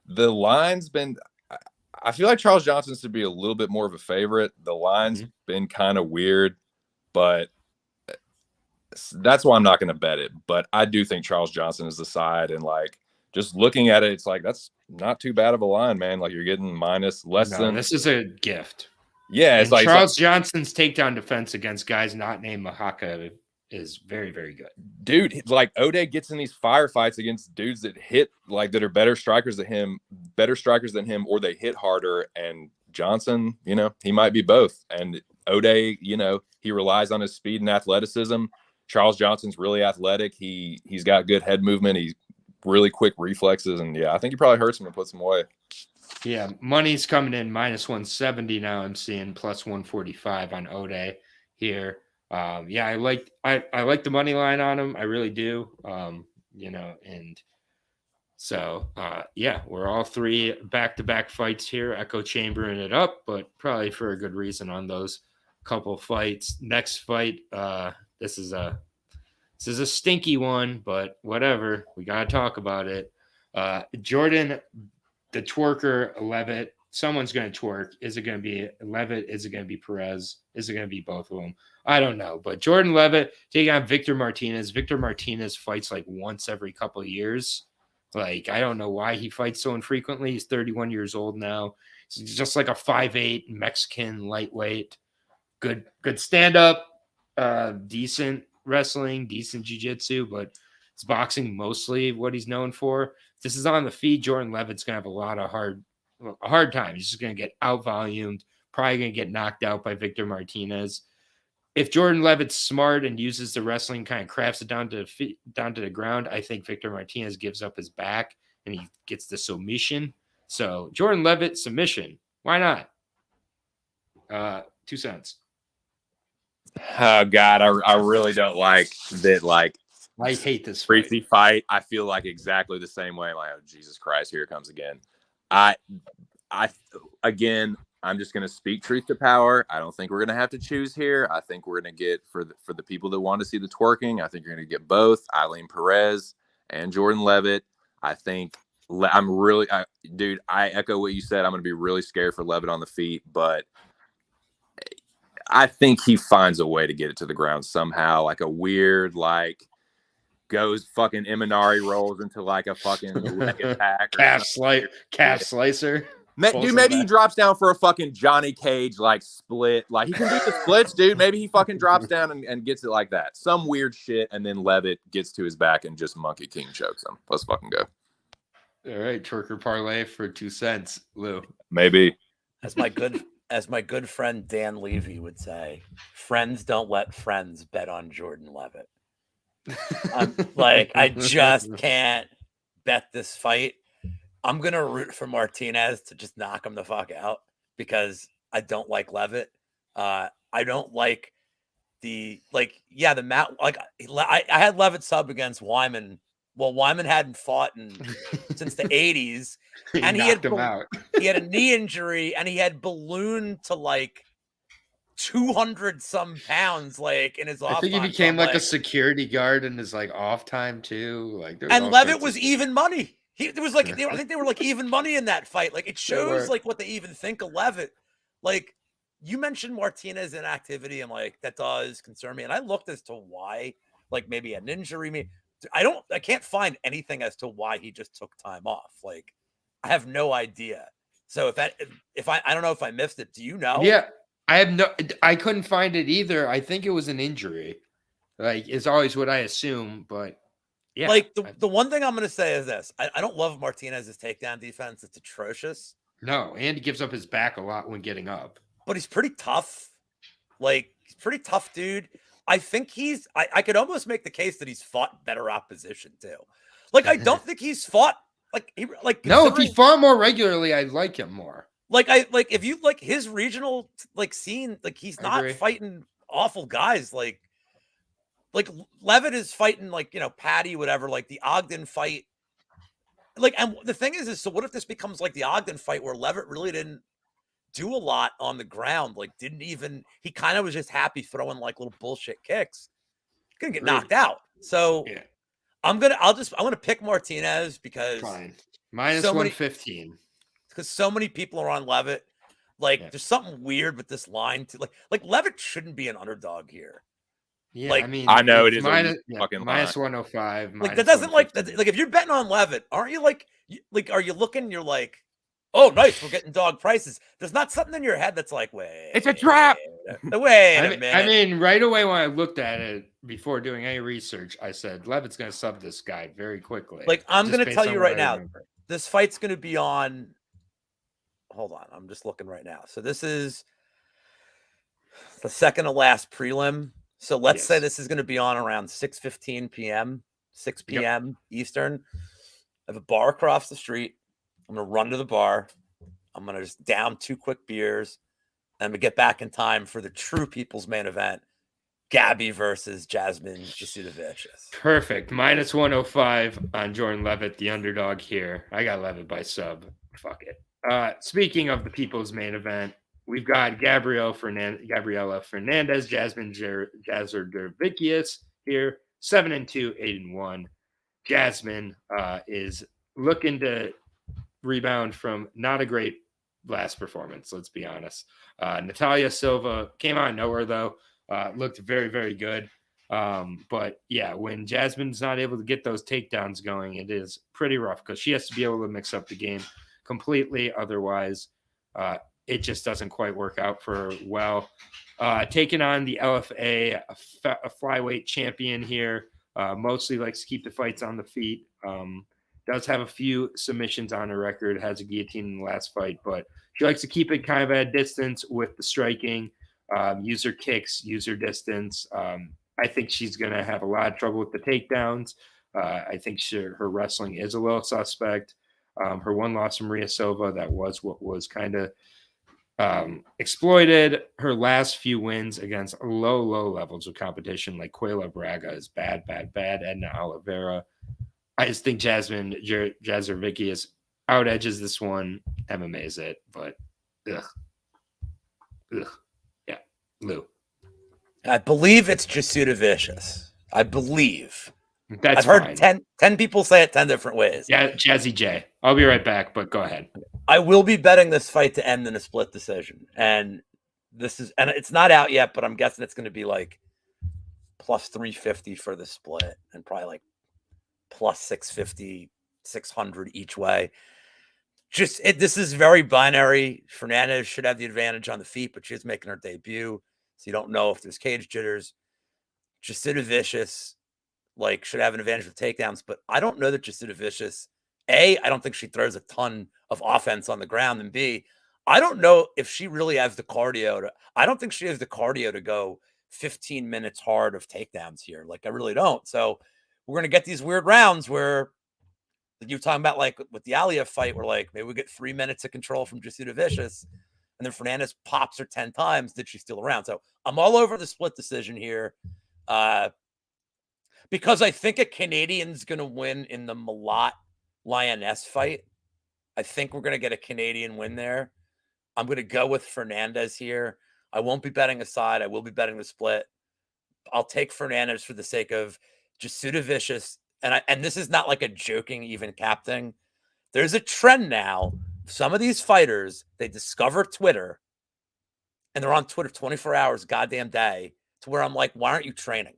the line's been. I feel like Charles Johnson's to be a little bit more of a favorite. The line's been kind of weird, but that's why I'm not going to bet it. But I do think Charles Johnson is the side, and like just looking at it, it's like that's not too bad of a line, man. Like you're getting minus less than. This is a gift. Yeah, it's like Charles Johnson's takedown defense against guys not named Mahaka is very, very good. Dude, like Ode gets in these firefights against dudes that hit like that are better strikers than him, or they hit harder. And Johnson, he might be both. And Ode, he relies on his speed and athleticism. Charles Johnson's really athletic. He's got good head movement. He's really quick reflexes. And yeah, I think he probably hurts him and puts him away. Yeah, money's coming in minus 170 now. I'm seeing plus 145 on Ode here. Yeah, I like the money line on him. I really do. And so yeah, we're all three back-to-back fights here. Echo chambering it up, but probably for a good reason on those couple fights. Next fight, this is a stinky one, but whatever. We gotta talk about it. Jordan, the twerker, Leavitt. Someone's going to twerk. Is it going to be Leavitt? Is it going to be Perez? Is it going to be both of them? I don't know. But Jordan Leavitt taking on Victor Martinez. Victor Martinez fights like once every couple of years. Like, I don't know why he fights so infrequently. He's 31 years old now. He's just like a 5'8" Mexican lightweight. Good stand-up, decent wrestling, decent jiu-jitsu, but it's boxing mostly what he's known for. This is on the feed. Jordan Leavitt's going to have a lot of a hard time. He's just going to get out-volumed, probably going to get knocked out by Victor Martinez. If Jordan Leavitt's smart and uses the wrestling, kind of crafts it down to the ground, I think Victor Martinez gives up his back and he gets the submission. So Jordan Leavitt submission. Why not? 2 cents. Oh God, I really don't like that. Like, I hate this freaky fight. I feel like exactly the same way. Like, oh, Jesus Christ, here it comes again. I'm just going to speak truth to power. I don't think we're going to have to choose here. I think we're going to get for the people that want to see the twerking. I think you're going to get both Ailin Perez and Jordan Leavitt. I think I echo what you said. I'm going to be really scared for Leavitt on the feet, but I think he finds a way to get it to the ground somehow, like a weird, like goes fucking Imanari rolls into like a fucking leg attack. calf slicer. Dude, maybe he drops down for a fucking Johnny Cage like split. Like he can do the splits, dude. Maybe he fucking drops down and gets it like that. Some weird shit, and then Leavitt gets to his back and just Monkey King chokes him. Let's fucking go. All right, twerker parlay for 2 cents, Lou. Maybe. As my good friend Dan Levy would say, friends don't let friends bet on Jordan Leavitt. I just can't bet this fight. I'm going to root for Martinez to just knock him the fuck out because I don't like Leavitt. I don't like the mat. Like I had Leavitt sub against Wyman. Well, Wyman hadn't fought since the 80s. And he had a knee injury and he had ballooned to like 200 some pounds like in his off. I think he became like a security guard in his like off time too. Like, and Leavitt was even money. I think they were like even money in that fight. Like it shows like what they even think of Leavitt. Like you mentioned Martinez inactivity and like that does concern me. And I looked as to why, like maybe an injury. I can't find anything as to why he just took time off. Like I have no idea. So if I don't know if I missed it. Do you know? Yeah, I couldn't find it either. I think it was an injury. Like it's always what I assume, but yeah. Like the one thing I'm going to say is this. I don't love Martinez's takedown defense. It's atrocious. No, and he gives up his back a lot when getting up. but he's pretty tough. Like, he's a pretty tough dude. I think I could almost make the case that he's fought better opposition too. Like, I don't think he's fought no, if he fought more regularly, I'd like him more. If you like his regional scene, like he's not fighting awful guys. Like Leavitt is fighting Patty, whatever, like the Ogden fight. Like, and the thing is so what if this becomes like the Ogden fight where Leavitt really didn't do a lot on the ground? Like, he kind of was just happy throwing like little bullshit kicks. Gonna get knocked out. So yeah. I'm gonna pick Martinez because fine. Minus 115. Because so many people are on Leavitt. Like, there's something weird with this line too. Like Leavitt shouldn't be an underdog here. Yeah, I mean, I know it is minus 105. Like, that doesn't like if you're betting on Leavitt, aren't you are you looking? You're like, oh, nice, we're getting dog prices. There's not something in your head that's like, wait, it's a trap. Wait a minute. I mean, right away when I looked at it before doing any research, I said Leavitt's going to sub this guy very quickly. Like, I'm going to tell you right now, this fight's going to be on. Hold on, I'm just looking right now. So this is the second to last prelim. So let's say this is going to be on around 6:15 p.m., 6 p.m. Eastern. I have a bar across the street. I'm going to run to the bar. I'm going to just down 2 quick beers. And I'm going to get back in time for the true people's main event, Gabby versus Jasmine Jasudavicius. Perfect. Minus 105 on Jordan Leavitt, the underdog here. I got Leavitt by sub. Fuck it. Speaking of the people's main event, we've got Gabriella Fernandez, Jasmine Jasudavicius here, 7-2, 8-1. Jasmine is looking to rebound from not a great last performance, let's be honest. Natalia Silva came out of nowhere, though. Looked very, very good. But yeah, when Jasmine's not able to get those takedowns going, it is pretty rough because she has to be able to mix up the game completely. Otherwise, it just doesn't quite work out for her well. Taking on the LFA, a flyweight champion here, mostly likes to keep the fights on the feet. Does have a few submissions on her record, has a guillotine in the last fight, but she likes to keep it kind of at a distance with the striking, use her kicks, use her distance. I think she's going to have a lot of trouble with the takedowns. I think her wrestling is a little suspect. Her one loss from Maria Silva, that was what was kind of exploited. Her last few wins against low levels of competition, like Quayla Braga, is bad. Edna Oliveira. I just think Jasmine Jasudavicius out edges this one. MMA's it, but yeah, Lou. I believe it's Jasudavicius. I believe. I've heard 10 people say it 10 different ways. Yeah, Jazzy J. I'll be right back, but go ahead. I will be betting this fight to end in a split decision. And it's not out yet, but I'm guessing it's going to be like plus 350 for the split and probably like plus 650, 600 each way. This is very binary. Fernandez should have the advantage on the feet, but she's making her debut. So you don't know if there's cage jitters. Jasudavicius should have an advantage with takedowns, but I don't know that Jasudavicius, A, I don't think she throws a ton of offense on the ground, and B, I don't know if she really has the cardio I don't think she has the cardio to go 15 minutes hard of takedowns here. I really don't. So we're going to get these weird rounds where you were talking about, with the Aliev fight, where maybe we get 3 minutes of control from Jasudavicius, and then Fernandez pops her 10 times. Did she steal a round? So I'm all over the split decision here. Because I think a Canadian's going to win in the Malott Lainesse fight. I think we're going to get a Canadian win there. I'm going to go with Fernandez here. I won't be betting a side. I will be betting the split. I'll take Fernandez for the sake of Jasudavicius. And this is not like a joking even cap thing. There's a trend now. Some of these fighters, they discover Twitter, and they're on Twitter 24 hours, goddamn day, to where I'm like, why aren't you training?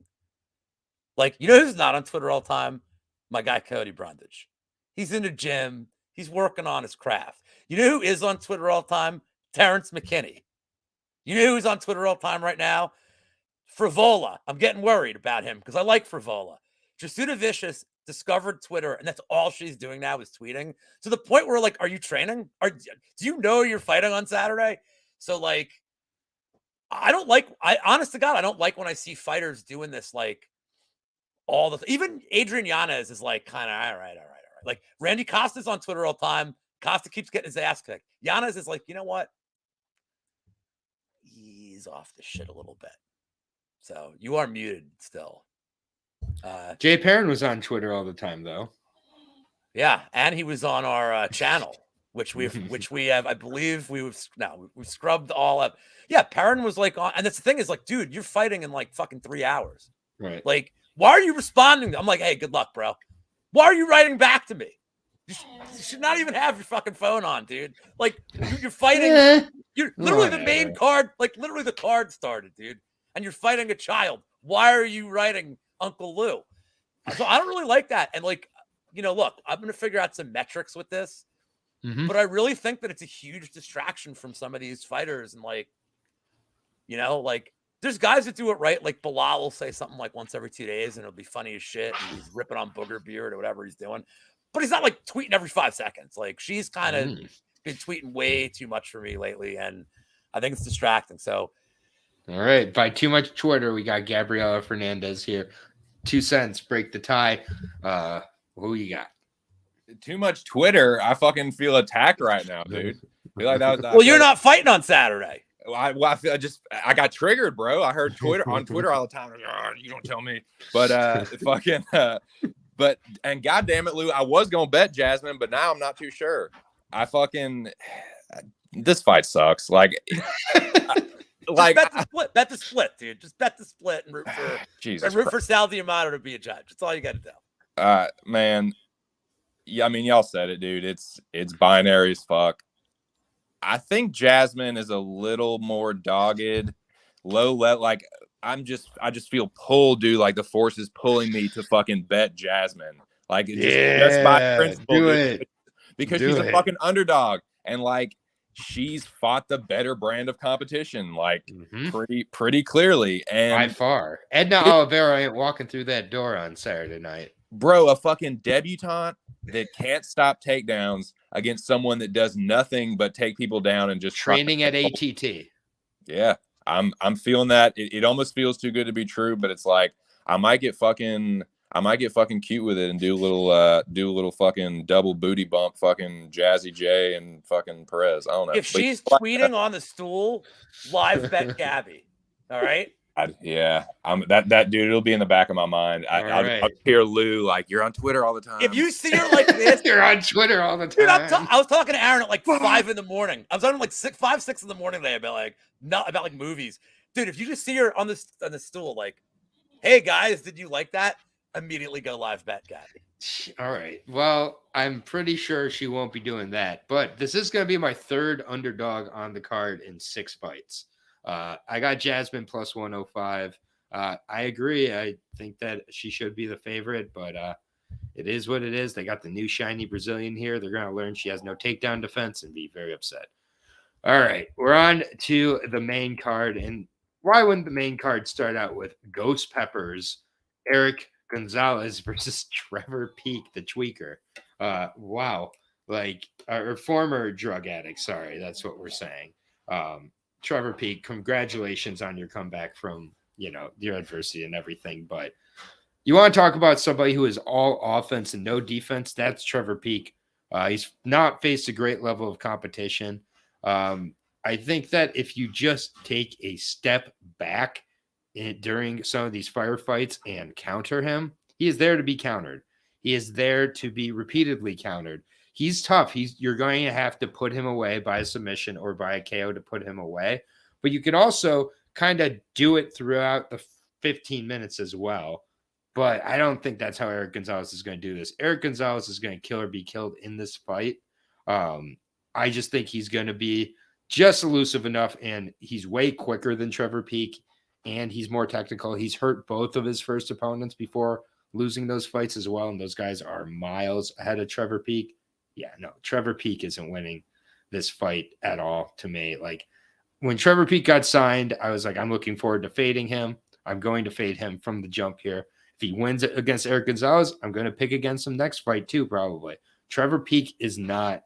You know who's not on Twitter all the time? My guy, Cody Brundage. He's in the gym. He's working on his craft. You know who is on Twitter all the time? Terrence McKinney. You know who's on Twitter all the time right now? Frivola. I'm getting worried about him because I like Frivola. Jasudavicius discovered Twitter, and that's all she's doing now is tweeting. To the point where, are you training? Do you know you're fighting on Saturday? So, honest to God, I don't like when I see fighters doing this, like even Adrian Yanez is like kind of all right. Like Randy Costa's on Twitter all the time. Costa keeps getting his ass kicked. Yanez is like, you know what? He's off the shit a little bit. So you are muted still. Jay Perrin was on Twitter all the time, though. Yeah, and he was on our channel, which we have, I believe we've scrubbed all up. Yeah, Perrin was like on, and that's the thing is like, dude, you're fighting in like fucking 3 hours. Right. Like, why are you responding? I'm like, hey, good luck, bro. Why are you writing back to me? You should not even have your fucking phone on, dude. Like, you're fighting. You're literally the main card. Like, literally the card started, dude. And you're fighting a child. Why are you writing Uncle Lou? So I don't really like that. And like, look, I'm going to figure out some metrics with this. Mm-hmm. But I really think that it's a huge distraction from some of these fighters. And like, like there's guys that do it right. Like Bilal will say something like once every 2 days and it'll be funny as shit. And he's ripping on Booger Beard or whatever he's doing. But he's not like tweeting every 5 seconds. Like she's kind of been tweeting way too much for me lately. And I think it's distracting. So. All right. By too much Twitter, we got Gabriella Fernandez here. 2 cents, break the tie. Who you got? Too much Twitter. I fucking feel attacked right now, dude. I feel like that was. Well, you're not fighting on Saturday. I got triggered, bro. I heard Twitter on Twitter all the time. You don't tell me, but and goddamn it, Lou, I was gonna bet Jasmine, but now I'm not too sure. This fight sucks. Like, bet the split, dude. Just bet the split and root for root for Sal D'Amato to be a judge. That's all you got to do. Man. Yeah, I mean, y'all said it, dude. It's binary as fuck. I think Jasmine is a little more dogged, low level. Like I just feel pulled, dude. Like the force is pulling me to fucking bet Jasmine. Like just by principle, do dude, it because she's a fucking underdog, and like she's fought the better brand of competition, like pretty clearly, and by far. Edna Oliveira ain't walking through that door on Saturday night, bro. A fucking debutante that can't stop takedowns against someone that does nothing but take people down and just training at ATT. Yeah, I'm feeling that. It almost feels too good to be true, but it's like I might get fucking cute with it and do a little fucking double booty bump, fucking Jazzy J and fucking Perez. I don't know. If she's tweeting on the stool, live bet Gabby. All right. That dude. It'll be in the back of my mind. I'll hear Lou like, you're on Twitter all the time. If you see her like this, you're on Twitter all the time. Dude, I was talking to Aaron at like 5 in the morning. I was on like 6 in the morning today about like movies. Dude, if you just see her on the stool, like, hey guys, did you like that? Immediately go live bet Gabby. All right. Well, I'm pretty sure she won't be doing that, but this is going to be my third underdog on the card in 6 fights. I got Jasmine plus 105. I agree. I think that she should be the favorite, but it is what it is. They got the new shiny Brazilian here. They're going to learn she has no takedown defense and be very upset. All right. We're on to the main card. And why wouldn't the main card start out with Ghost Peppers, Eric Gonzalez versus Trevor Peak, the tweaker? Wow. Like, or former drug addict. Sorry. That's what we're saying. Trevor Peak, congratulations on your comeback from, your adversity and everything. But you want to talk about somebody who is all offense and no defense? That's Trevor Peak. He's not faced a great level of competition. I think that if you just take a step back during some of these firefights and counter him, he is there to be countered. He is there to be repeatedly countered. He's tough. You're going to have to put him away by a submission or by a KO to put him away. But you can also kind of do it throughout the 15 minutes as well. But I don't think that's how Eric Gonzalez is going to do this. Eric Gonzalez is going to kill or be killed in this fight. I just think he's going to be just elusive enough, and he's way quicker than Trevor Peak, and he's more technical. He's hurt both of his first opponents before losing those fights as well, and those guys are miles ahead of Trevor Peak. Yeah, no, Trevor Peak isn't winning this fight at all to me. Like, when Trevor Peak got signed, I was like, I'm looking forward to fading him. I'm going to fade him from the jump here. If he wins it against Eric Gonzalez, I'm going to pick against him next fight too, probably. Trevor Peak is not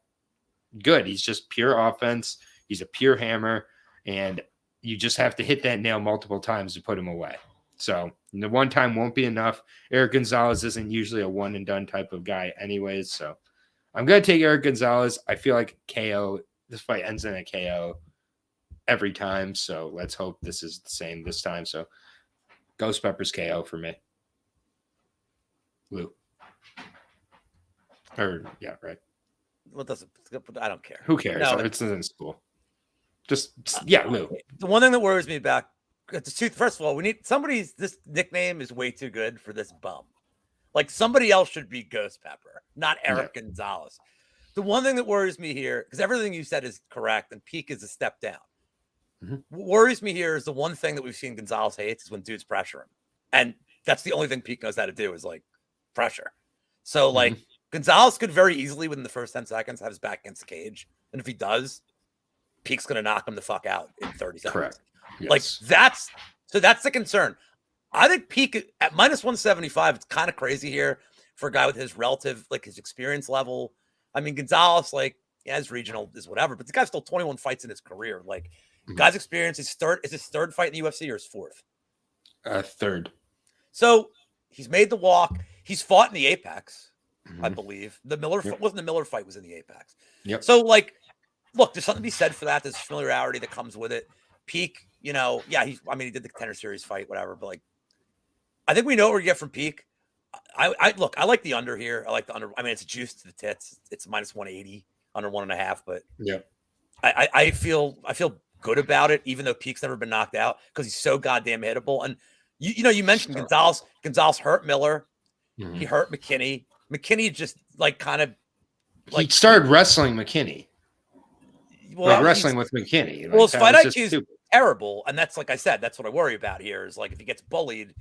good. He's just pure offense. He's a pure hammer. And you just have to hit that nail multiple times to put him away. So the one time won't be enough. Eric Gonzalez isn't usually a one and done type of guy anyways. So I'm going to take Eric Gonzalez. I feel like KO, this fight ends in a KO every time. So let's hope this is the same this time. So Ghost Pepper's KO for me. Lou. Or, yeah, right. Well, I don't care. Who cares? No, It's in school. Just yeah, Lou. The one thing that worries me about first of all, we need this nickname is way too good for this bum. Like somebody else should be Ghost Pepper, not Eric Gonzalez. The one thing that worries me here, because everything you said is correct, and Peak is a step down. What worries me here is the one thing that we've seen Gonzalez hates is when dudes pressure him. And that's the only thing Peak knows how to do is like pressure. So like Gonzalez could very easily within the first 10 seconds have his back against the cage. And if he does, Peak's going to knock him the fuck out in 30 seconds. Correct. Yes. Like that's the concern. I think Peak at minus 175, it's kind of crazy here for a guy with his relative, like his experience level. I mean, Gonzalez, like, yeah, his regional is whatever, but the guy's still 21 fights in his career. Like, guy's experience is his third fight in the UFC or his fourth? Third. So he's made the walk. He's fought in the Apex, I believe. The Miller wasn't the Miller fight, was in the Apex. Yep. So, like, look, there's something to be said for that. There's familiarity that comes with it. Peak, you know, yeah, he did the Contender Series fight, whatever, but like, I think we know what we get from Peak. I like the under here. I like the under. I mean, it's juice to the tits. It's minus 180, under 1.5. But yeah, I feel good about it, even though Peak's never been knocked out because he's so goddamn hittable. And you mentioned Gonzalez. Gonzalez hurt Miller. He hurt McKinney. McKinney just like kind of like he started wrestling McKinney. Well, like wrestling with McKinney. Like, well, his fight IQ is terrible, and that's like I said. That's what I worry about here. Is like if he gets bullied.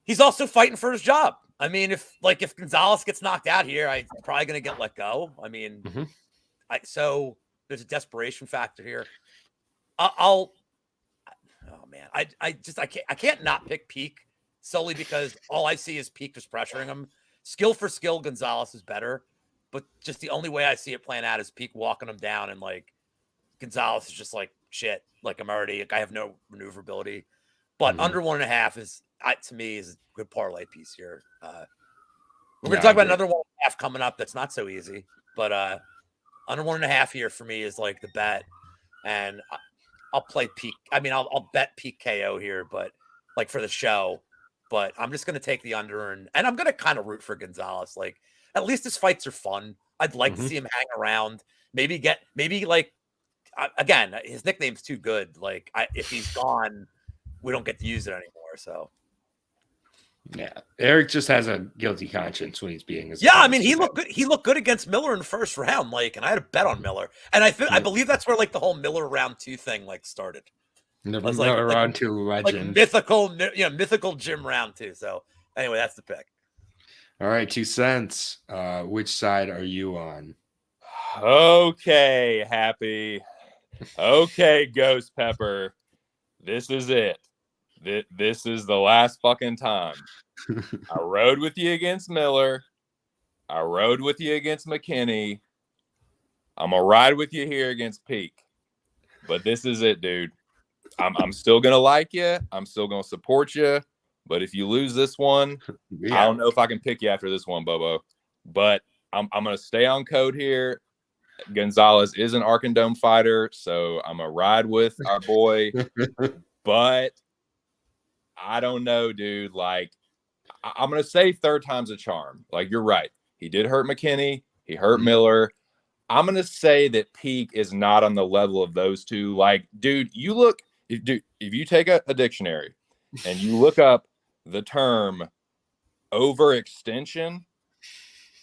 He's also fighting for his job. I mean, if Gonzalez gets knocked out here, I'm probably going to get let go. I mean, so there's a desperation factor here. Oh man, I can't not pick Peak solely because all I see is Peak just pressuring him. Skill for skill, Gonzalez is better, but just the only way I see it playing out is Peak walking him down, and like Gonzalez is just like shit. Like I have no maneuverability, but under 1.5 is. To me, is a good parlay piece here. We're going to talk about another 1.5 coming up. That's not so easy, but under 1.5 here for me is like the bet, and I'll play Peak. I mean, I'll bet Peak KO here, but like for the show. But I'm just going to take the under, and I'm going to kind of root for Gonzalez. Like at least his fights are fun. I'd like to see him hang around. Maybe like again, his nickname's too good. Like if he's gone, we don't get to use it anymore. So. Yeah, Eric just has a guilty conscience when he's being. I mean, he looked good. He looked good against Miller in the first round. Like, and I had a bet on Miller, and I believe that's where like the whole Miller round 2 thing like started. Miller round 2 legend, like mythical gym round 2. So anyway, that's the pick. All right, 2 cents. Which side are you on? Okay, Happy. Okay, Ghost Pepper. This is it. This is the last fucking time. I rode with you against Miller. I rode with you against McKinney. I'm going to ride with you here against Peak. But this is it, dude. I'm still going to like you. I'm still going to support you. But if you lose this one, I don't know if I can pick you after this one, Bobo. But I'm going to stay on code here. Gonzalez is an Arcandome fighter, so I'm going to ride with our boy. But I don't know, dude. Like, I'm going to say third time's a charm. Like, you're right. He did hurt McKinney. He hurt Miller. I'm going to say that Peak is not on the level of those two. Like, dude, if you take a dictionary and you look up the term overextension,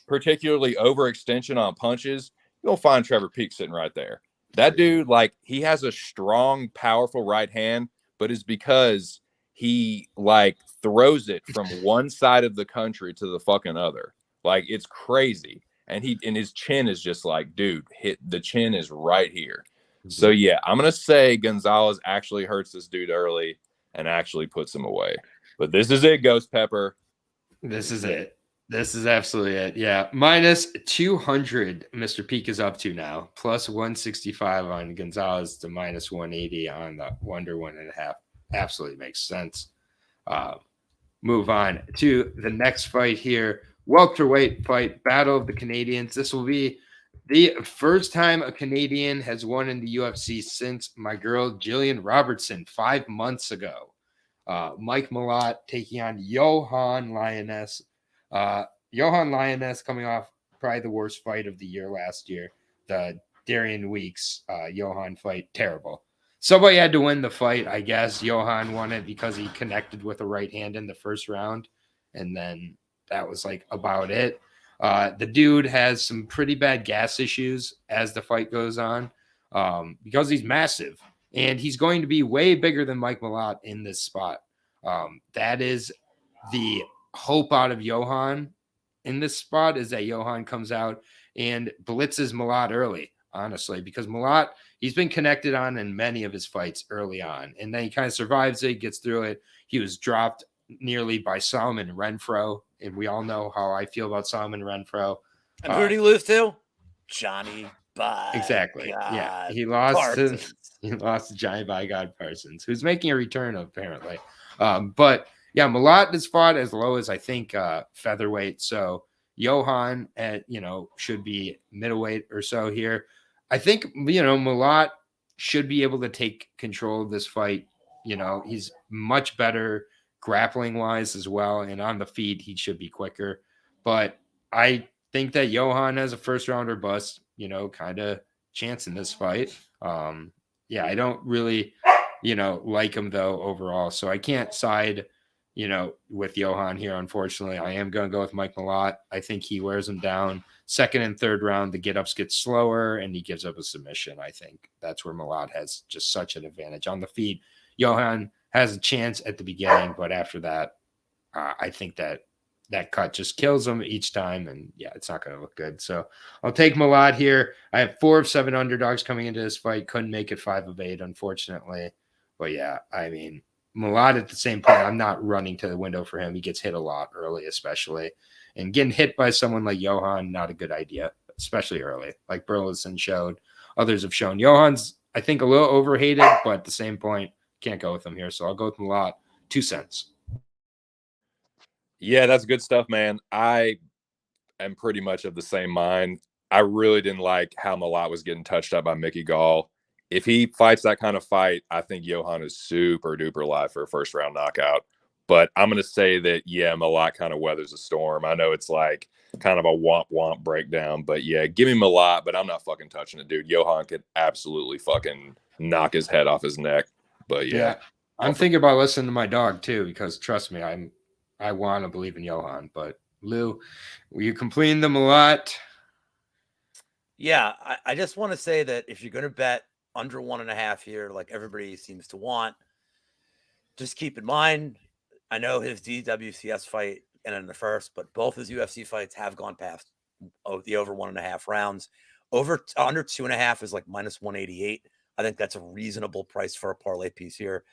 particularly overextension on punches, you'll find Trevor Peak sitting right there. That dude, like, he has a strong, powerful right hand, but it's because he like throws it from one side of the country to the fucking other. Like it's crazy. And his chin is just like, dude, the chin is right here. So yeah, I'm going to say Gonzalez actually hurts this dude early and actually puts him away. But this is it, Ghost Pepper. This is it. This is absolutely it. Yeah. Minus 200, Mr. Peak is up to now. Plus 165 on Gonzalez to minus 180 on the Wonder 1.5. Absolutely makes sense. Move on to the next fight here. Welterweight fight, Battle of the Canadians. This will be the first time a Canadian has won in the UFC since my girl Jillian Robertson 5 months ago. Mike Malott taking on Yohan Lainesse. Yohan Lainesse coming off probably the worst fight of the year last year. The Darian Weeks Yohan fight, terrible. Somebody had to win the fight, I guess. Yohan won it because he connected with a right hand in the first round, and then that was like about it. The dude has some pretty bad gas issues as the fight goes on because he's massive, and he's going to be way bigger than Mike Malott in this spot. That is the hope out of Yohan in this spot, is that Yohan comes out and blitzes Malott early, honestly, because Malott, he's been connected on in many of his fights early on, and then he kind of survives it, gets through it. He was dropped nearly by Solomon Renfro, and we all know how I feel about Solomon Renfro. And who did he lose to? Johnny by Exactly. God Yeah, he lost Parsons. to Johnny by God Parsons, who's making a return apparently. But yeah, Malott has fought as low as I think featherweight. So Yohan at should be middleweight or so here. I think Malott should be able to take control of this fight. He's much better grappling wise as well, and on the feet he should be quicker. But I think that Yohan has a first rounder bust, kind of chance in this fight. Yeah, I don't really, like him though overall. So I can't side, with Yohan here. Unfortunately, I am going to go with Mike Malott. I think he wears him down. Second and third round, the get-ups get slower and he gives up a submission. I think that's where Malott has just such an advantage on the feet. Yohan has a chance at the beginning, but after that, I think that cut just kills him each time, and yeah, it's not going to look good. So I'll take Malott here. I have 4 of 7 underdogs coming into this fight. Couldn't make it 5 of 8, unfortunately. But yeah, I mean, Malott at the same point, I'm not running to the window for him. He gets hit a lot early, especially. And getting hit by someone like Yohan, not a good idea, especially early, like Burleson showed. Others have shown. Yohan's, I think, a little overhated, but at the same point, can't go with him here. So I'll go with Malott, 2 cents. Yeah, that's good stuff, man. I am pretty much of the same mind. I really didn't like how Malott was getting touched up by Mickey Gall. If he fights that kind of fight, I think Yohan is super duper live for a first round knockout. But I'm going to say that, yeah, Malott kind of weathers the storm. I know it's like kind of a womp breakdown, but yeah, give me Malott, but I'm not fucking touching it, dude. Yohan could absolutely fucking knock his head off his neck. But yeah. I'm thinking about listening to my dog too, because trust me, I want to believe in Yohan. But Lou, were you completing them a lot? Yeah, I just want to say that if you're going to bet under 1.5 here, like everybody seems to want, just keep in mind, I know his DWCS fight and in the first, but both his UFC fights have gone past the over 1.5 rounds. Under 2.5 is like minus 188. I think that's a reasonable price for a parlay piece here.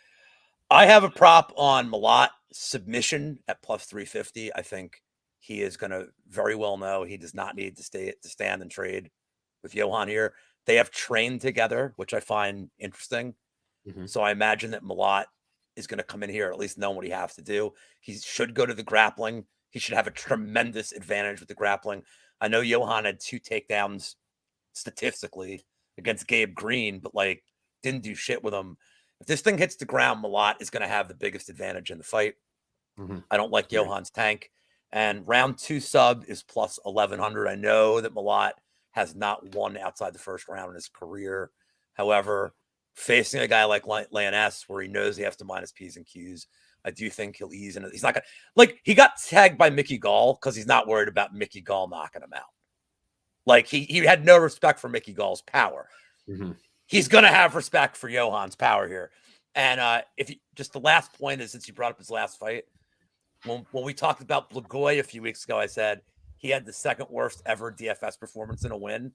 I have a prop on Malott submission at plus 350. I think he is going to very well know he does not need to stand and trade with Yohan here. They have trained together, which I find interesting. Mm-hmm. So I imagine that Malott is going to come in here, at least know what he has to do. He should go to the grappling. He should have a tremendous advantage with the grappling. I know Yohan had 2 takedowns statistically against Gabe Green, but like didn't do shit with him. If this thing hits the ground, Malott is going to have the biggest advantage in the fight. Mm-hmm. I don't like Yohan's tank. And round 2 sub is plus 1,100. I know that Malott has not won outside the first round in his career. However, facing a guy like Lainesse, where he knows he has to minus P's and Q's, I do think he'll ease into. He's not gonna, like, he got tagged by Mickey Gall because he's not worried about Mickey Gall knocking him out. Like he had no respect for Mickey Gall's power. Mm-hmm. He's gonna have respect for Yohan's power here. And just the last point is, since you brought up his last fight, when we talked about Blagoy a few weeks ago, I said he had the second worst ever DFS performance in a win.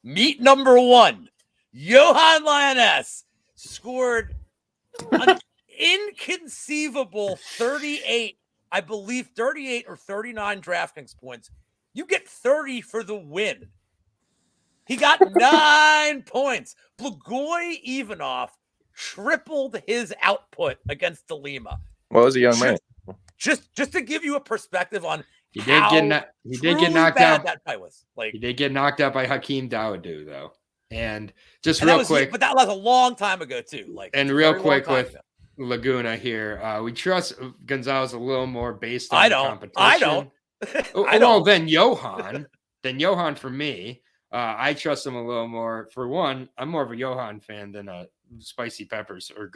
Meet number 1, Yohan Lainesse scored an inconceivable 38 I believe 38 or 39 DraftKings points. You get 30 for the win. He got 9 points. Blagoy Ivanov tripled his output against De Lima. Well, as a young man. Just to give you a perspective on He did get knocked out. That fight was. Like, he did get knocked out by Hakeem Dawodu, though. And just and real quick, but that was a long time ago too. Like, and real quick with Laguna here, we trust Gonzalez a little more based on competition. I don't. Well, then Yohan for me. I trust him a little more. For one, I'm more of a Yohan fan than a Spicy Peppers or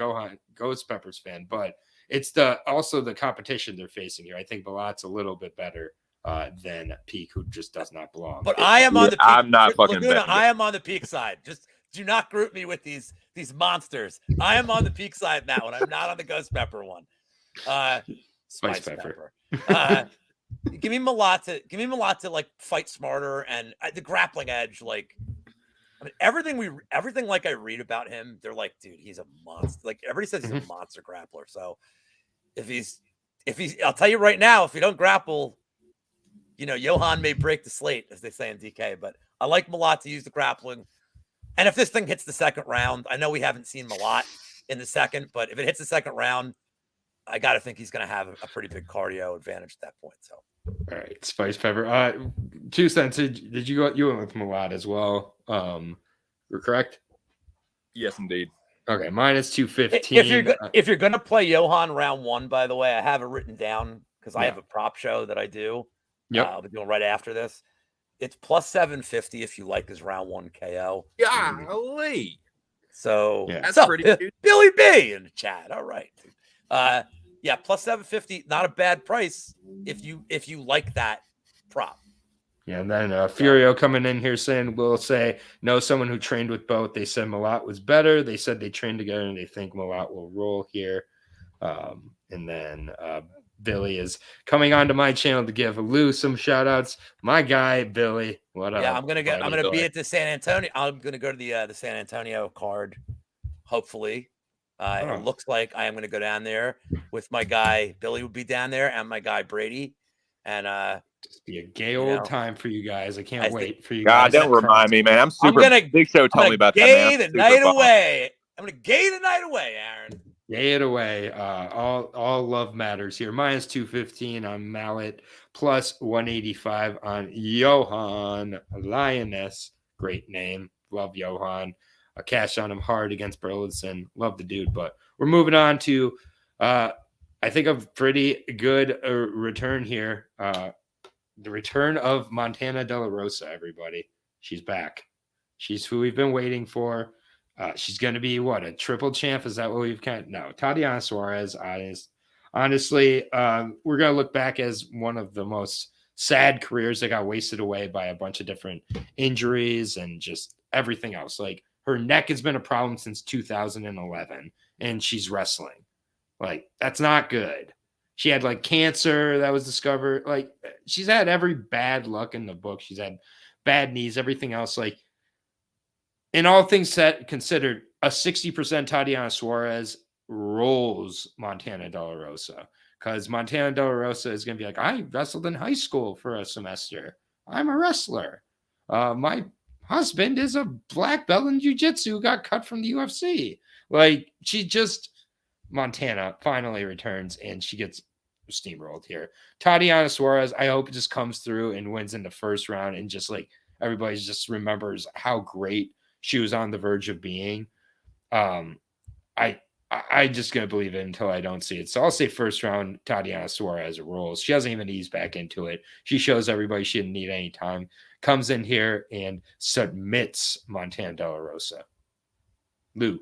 Ghost Peppers fan, but it's also the competition they're facing here. I think Malott's a little bit better than Peak, who just does not belong. But I am on the peak. I'm not fucking Laguna, I am on the Peak side. Just do not group me with these monsters. I am on the Peak side in that one. I'm not on the Ghost Pepper one. Spice Pepper. Give me Malott to like fight smarter and the grappling edge. Like, I mean, everything like I read about him, they're like, dude, he's a monster. Like, everybody says he's a monster grappler. So if he's, I'll tell you right now, if he don't grapple, Yohan may break the slate, as they say in DK. But I like Malott to use the grappling. And if this thing hits the second round, I know we haven't seen Malott in the second, but if it hits the second round, I got to think he's going to have a pretty big cardio advantage at that point. So, all right, Spice Pepper. 2 cents. Did you went with Malott as well? You're correct. Yes, indeed. Okay, minus 215. If you're going to play Yohan round 1, by the way, I have it written down because I have a prop show that I do. Yep, I'll be doing right after this. It's plus 750 if you like his round 1 KO. Golly. So that's pretty good. Billy B in the chat. All right. Plus 750, not a bad price if you like that prop. Yeah, and then Furio coming in here saying, we'll say, know someone who trained with both. They said Malott was better. They said they trained together and they think Malott will roll here. And then Billy is coming onto my channel to give Lou some shout outs. My guy, Billy. What up? Yeah, I'm gonna be at the San Antonio. I'm gonna go to the San Antonio card, hopefully. It looks like I am going to go down there with my guy. Billy would be down there and my guy Brady. And just be a gay old time for you guys. I can't wait for you guys. God, don't remind me, man. I'm super Big Show told me about that. Gay the night away. I'm going to gay the night away, Aaron. Gay it away. All love matters here. Minus 215 on Malott, plus 185 on Yohan. Lainesse. Great name. Love Yohan. A cash on him hard against Burleson. Love the dude, but we're moving on to, I think, a pretty good return here. The return of Montana De La Rosa, everybody. She's back. She's who we've been waiting for. She's going to be, a triple champ? Is that what we've No, Tatiana Suarez, honestly, we're going to look back as one of the most sad careers that got wasted away by a bunch of different injuries and just everything else. Like, her neck has been a problem since 2011, and she's wrestling. Like, that's not good. She had, cancer that was discovered. Like, she's had every bad luck in the book. She's had bad knees, everything else. Like, in all things considered, a 60% Tatiana Suarez rolls Montana De La Rosa, because Montana De La Rosa is going to be like, I wrestled in high school for a semester. I'm a wrestler. My husband is a black belt in jiu-jitsu who got cut from the UFC. Like, Montana finally returns and she gets steamrolled here. Tatiana Suarez, I hope it just comes through and wins in the first round and just everybody just remembers how great she was on the verge of being. I just gonna believe it until I don't see it. So I'll say first round Tatiana Suarez rolls. She hasn't even eased back into it. She shows everybody she didn't need any time. Comes in here and submits Montana De La Rosa. Lou.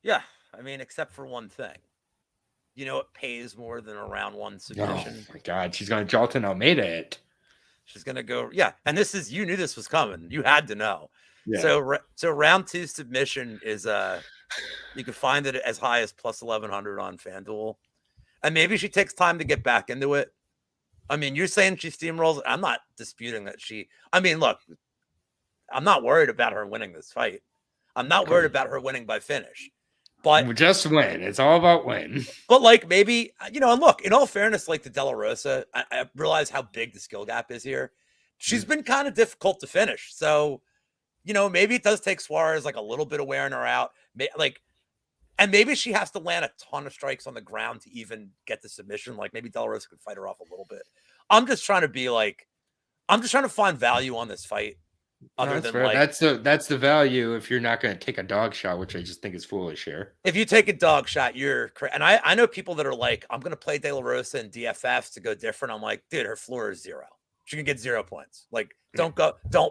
Yeah, I mean, except for one thing. It pays more than a round 1 submission. Oh my God, she's going to Jalton Almeida it. She's going to go, and you knew this was coming. You had to know. Yeah. So round 2 submission is you can find it as high as plus 1,100 on FanDuel, and maybe she takes time to get back into it. I mean, you're saying she steamrolls. I'm not disputing that look, I'm not worried about her winning this fight. I'm not worried about her winning by finish. But just win. It's all about win. But like maybe, and look, in all fairness, like the De La Rosa, I realize how big the skill gap is here. She's been kind of difficult to finish. So, maybe it does take Suarez like a little bit of wearing her out. And maybe she has to land a ton of strikes on the ground to even get the submission. Like maybe De La Rosa could fight her off a little bit. I'm just trying to find value on this fight. Other than fair. like that's the value if you're not going to take a dog shot, which I just think is foolish here. if you take a dog shot, and I know people that are like, I'm going to play De La Rosa and DFFs to go different. I'm like, dude, her floor is 0. She can get 0 points. Like, don't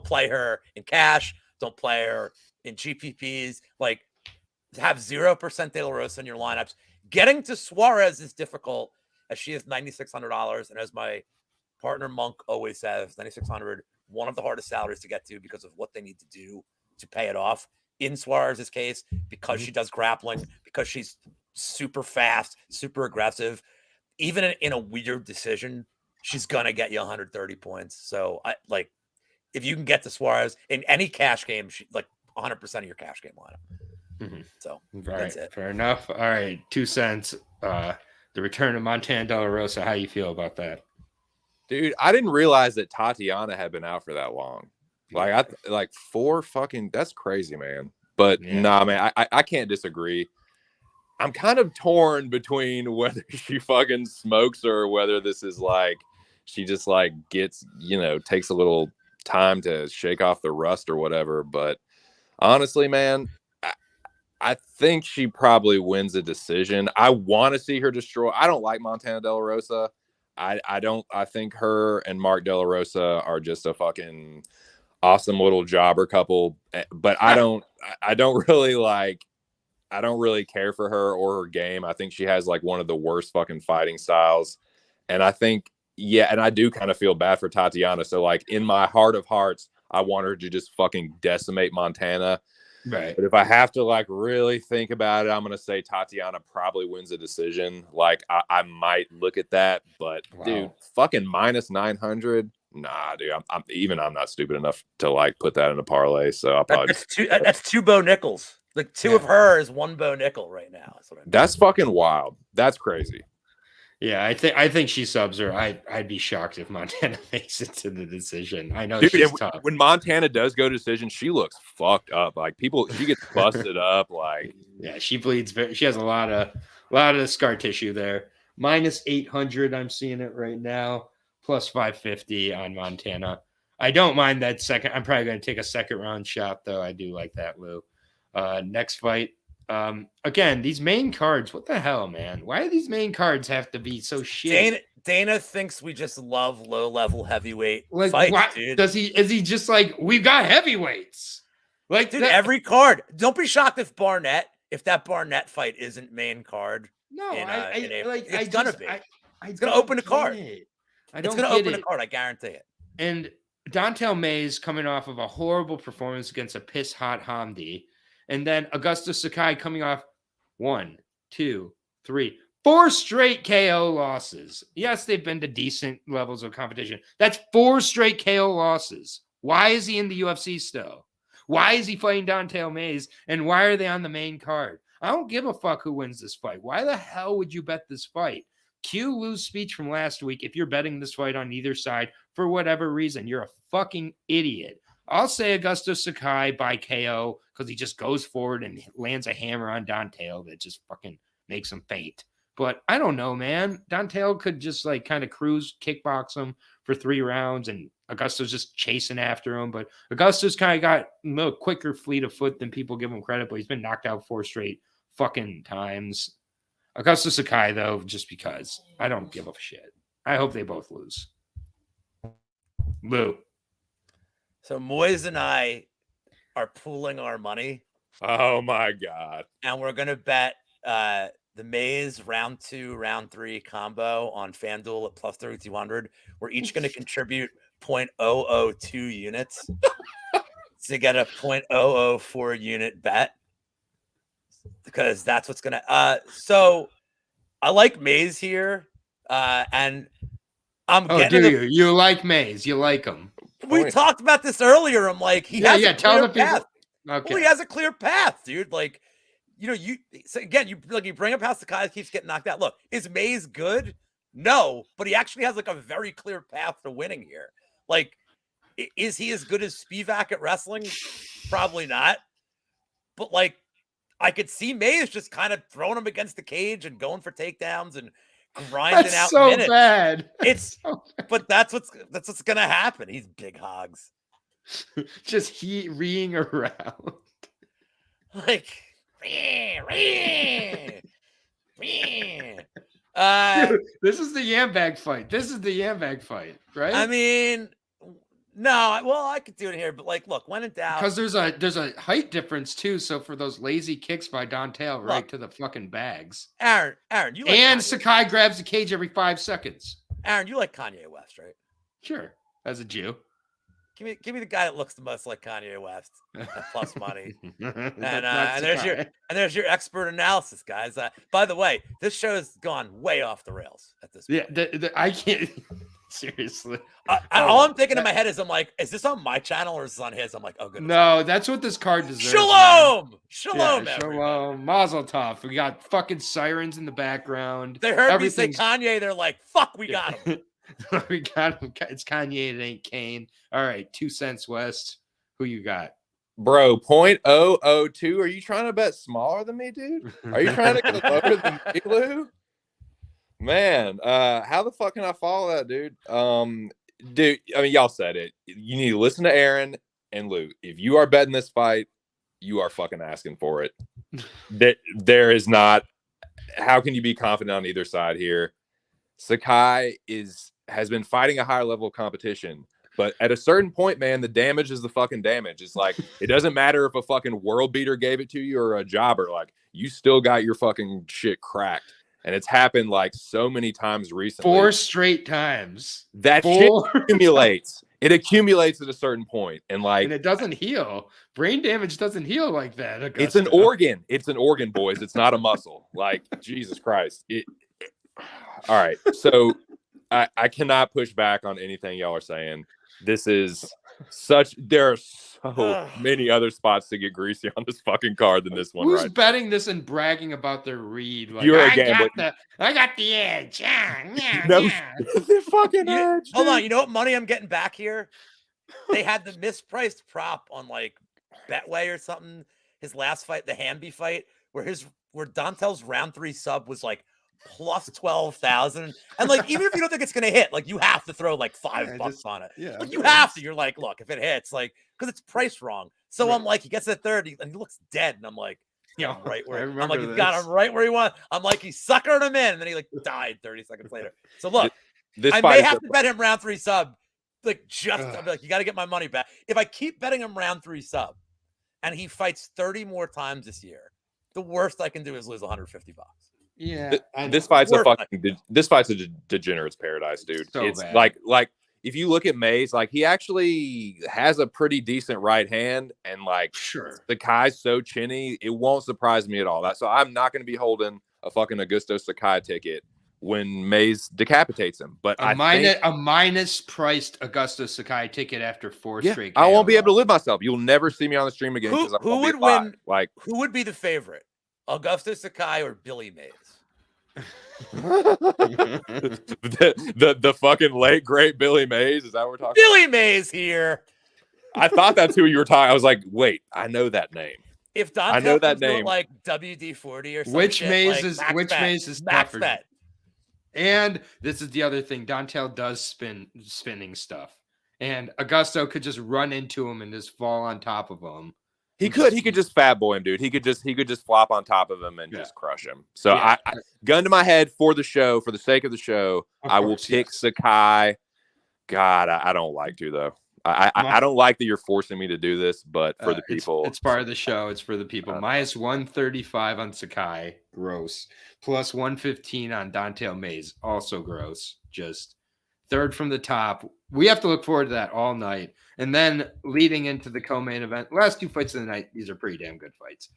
play her in cash. Don't play her in GPPs. Like, have 0% De La Rosa in your lineups. Getting to Suarez is difficult, as she is $9,600, and as my partner Monk always says, $9,600, one of the hardest salaries to get to because of what they need to do to pay it off. In Suarez's case, because she does grappling, because she's super fast, super aggressive, even in a weird decision, she's gonna get you 130 points. So if you can get to Suarez in any cash game, she like 100% of your cash game lineup. So that's it. Fair enough. All right, 2 cents. The return of Montana De La Rosa. How you feel about that? Dude, I didn't realize that Tatiana had been out for that long. Like 4 fucking, that's crazy, man. But nah, man, I can't disagree. I'm kind of torn between whether she fucking smokes or whether this is like, she just like gets, takes a little time to shake off the rust or whatever. But honestly, man, I think she probably wins a decision. I want to see her destroy. I don't like Montana De La Rosa. I think her and Mark De La Rosa are just a fucking awesome little jobber couple, but I don't really care for her or her game. I think she has like one of the worst fucking fighting styles. And I think, and I do kind of feel bad for Tatiana. So like in my heart of hearts, I want her to just fucking decimate Montana. Right. But if I have to like really think about it, I'm going to say Tatiana probably wins a decision. Like I might look at that, but dude, fucking -900. Nah, dude, I'm not stupid enough to like put that in a parlay. So I'll probably that's 2 Bo Nickels. Like 2 of her is 1 Bo Nickel right now. That's fucking wild. That's crazy. Yeah, I think she subs her. I'd be shocked if Montana makes it to the decision. I know dude, she's tough. When Montana does go to decision, she looks fucked up. Like she gets busted up. Like she bleeds. She has a lot of scar tissue there. -800. I'm seeing it right now. +550 on Montana. I don't mind that second. I'm probably going to take a second round shot though. I do like that, Lou. Next fight. Again, these main cards, what the hell, man? Why do these main cards have to be so shit? Dana thinks we just love low-level heavyweight like fights, dude. Is he just like, we've got heavyweights? Like, dude, every card. Don't be shocked if that Barnett fight isn't main card. No, it's gonna be. It's gonna open a card. It's gonna open a card, I guarantee it. And Dontale May's coming off of a horrible performance against a piss hot Hamdi. And then Augusto Sakai coming off 1, 2, 3, 4 straight KO losses. Yes, they've been to decent levels of competition. That's 4 straight KO losses. Why is he in the UFC still? Why is he fighting Dontale May's? And why are they on the main card? I don't give a fuck who wins this fight. Why the hell would you bet this fight? Cue Lou's speech from last week. If you're betting this fight on either side, for whatever reason, you're a fucking idiot. I'll say Augusto Sakai by KO because he just goes forward and lands a hammer on Dontale that just fucking makes him faint. But I don't know, man. Dontale could just like kind of cruise, kickbox him for 3 rounds, and Augusto's just chasing after him. But Augusto's kind of got a little quicker fleet of foot than people give him credit, but he's been knocked out 4 straight fucking times. Augusto Sakai, though, just because. I don't give a shit. I hope they both lose. Lou. So Moise and I are pooling our money. Oh my God. And we're going to bet the Maze round 2, round 3 combo on FanDuel at +3,200. We're each going to contribute 0.002 units to get a 0.004 unit bet, because that's what's going to so I like Maze here, and I'm getting you like Maze, you like him. We talked about this earlier. I'm like, he has a clear path. Okay. Well, he has a clear path, dude. Like, so again, you bring up how Sakai keeps getting knocked out. Look, is Mays good? No, but he actually has like a very clear path to winning here. Like, is he as good as Spivak at wrestling? Probably not. But like, I could see Mays just kind of throwing him against the cage and going for takedowns and grinding That's out so minutes. bad. It's but that's what's gonna happen. He's big hogs. Just reeing around. Like, dude, this is the Yambag fight. Right? I mean, no, well, I could do it here, but like, look, when in doubt, because there's a height difference too. So for those lazy kicks by Dontale right to the fucking bags. Aaron, you like and Kanye. Sakai grabs the cage every 5 seconds. Aaron, you like Kanye West, right? Sure, as a Jew. Give me the guy that looks the most like Kanye West at plus money. and there's your expert analysis, guys. By the way, this show has gone way off the rails at this point. Yeah, I can't seriously. All I'm thinking in my head is, I'm like, is this on my channel or is this on his? I'm like, oh goodness. No, that's what this card deserves. Shalom, man. shalom, shalom, mazel tov. We got fucking sirens in the background. They heard me say Kanye. They're like, fuck, we got him. We got him. It's Kanye. It ain't Kane. All right, 2 cents West. Who you got? Bro, 0.002. Are you trying to bet smaller than me, dude? Are you trying to go lower than me, Lou? Man, how the fuck can I follow that, dude? Dude, I mean, y'all said it. You need to listen to Aaron and Lou. If you are betting this fight, you are fucking asking for it. There is not. How can you be confident on either side here? Sakai has been fighting a higher level of competition, but at a certain point, man, the damage is the fucking damage. It's like, it doesn't matter if a fucking world beater gave it to you or a jobber. Like, you still got your fucking shit cracked. And it's happened like so many times recently. 4 straight times. That shit accumulates. It accumulates at a certain point, and it doesn't heal. Brain damage doesn't heal like that. Augusto. It's an organ. It's an organ, boys. It's not a muscle. Like, Jesus Christ. All right. So I cannot push back on anything y'all are saying. This is there are so many other spots to get greasy on this fucking card than this one. Who's right? betting this and bragging about their read? Like, You're a I gambler. got the edge. The fucking edge. Hold on. You know what money I'm getting back here? They had the mispriced prop on like Betway or something. His last fight, the Hamby fight, where Dontale's round 3 sub was like plus 12,000, and like, even if you don't think it's gonna hit, like, you have to throw like $5 on it. Yeah, like, you have to. You're like, look, if it hits, like, because it's priced wrong. So right. I'm like, he gets a 30 and he looks dead, and I'm like, yeah, right where I'm like, he's got him right where he wants. I'm like, he suckered him in, and then he like died 30 seconds later. So look, I may have to bet him round 3 sub. Like, I'll be like, you got to get my money back. If I keep betting him round 3 sub, and he fights 30 more times this year, the worst I can do is lose $150. Yeah, this fight's a degenerate's paradise, dude. So it's bad. like if you look at Mays, like, he actually has a pretty decent right hand, and like, sure, Sakai's so chinny, it won't surprise me at all. So I'm not going to be holding a fucking Augusto Sakai ticket when Mays decapitates him. But a minus priced Augusto Sakai ticket after 4 straight. I won't be able to live myself. You'll never see me on the stream again. Who would win? Like, who would be the favorite? Augusto Sakai or Billy Mays? the fucking late great Billy Mays. Is that what we're talking Billy Mays here. I thought that's who you were talking. I was like, wait, I know that name. If Dontale, I know that name, like WD-40 or something. Which Mays is max tougher? Bet. And this is the other thing. Dontale does spinning stuff, and Augusto could just run into him and just fall on top of him. He could just fat boy him, dude. He could just flop on top of him and just crush him. So I gun to my head for the show, for the sake of the show, I will pick Sakai. God, I don't like to though. I don't like that you're forcing me to do this, but for the people, it's part of the show. It's for the people. Minus 135 on Sakai, gross. Plus 115 on Dontale Mays, also gross. Just third from the top. We have to look forward to that all night. And then leading into the co-main event, last 2 fights of the night, these are pretty damn good fights.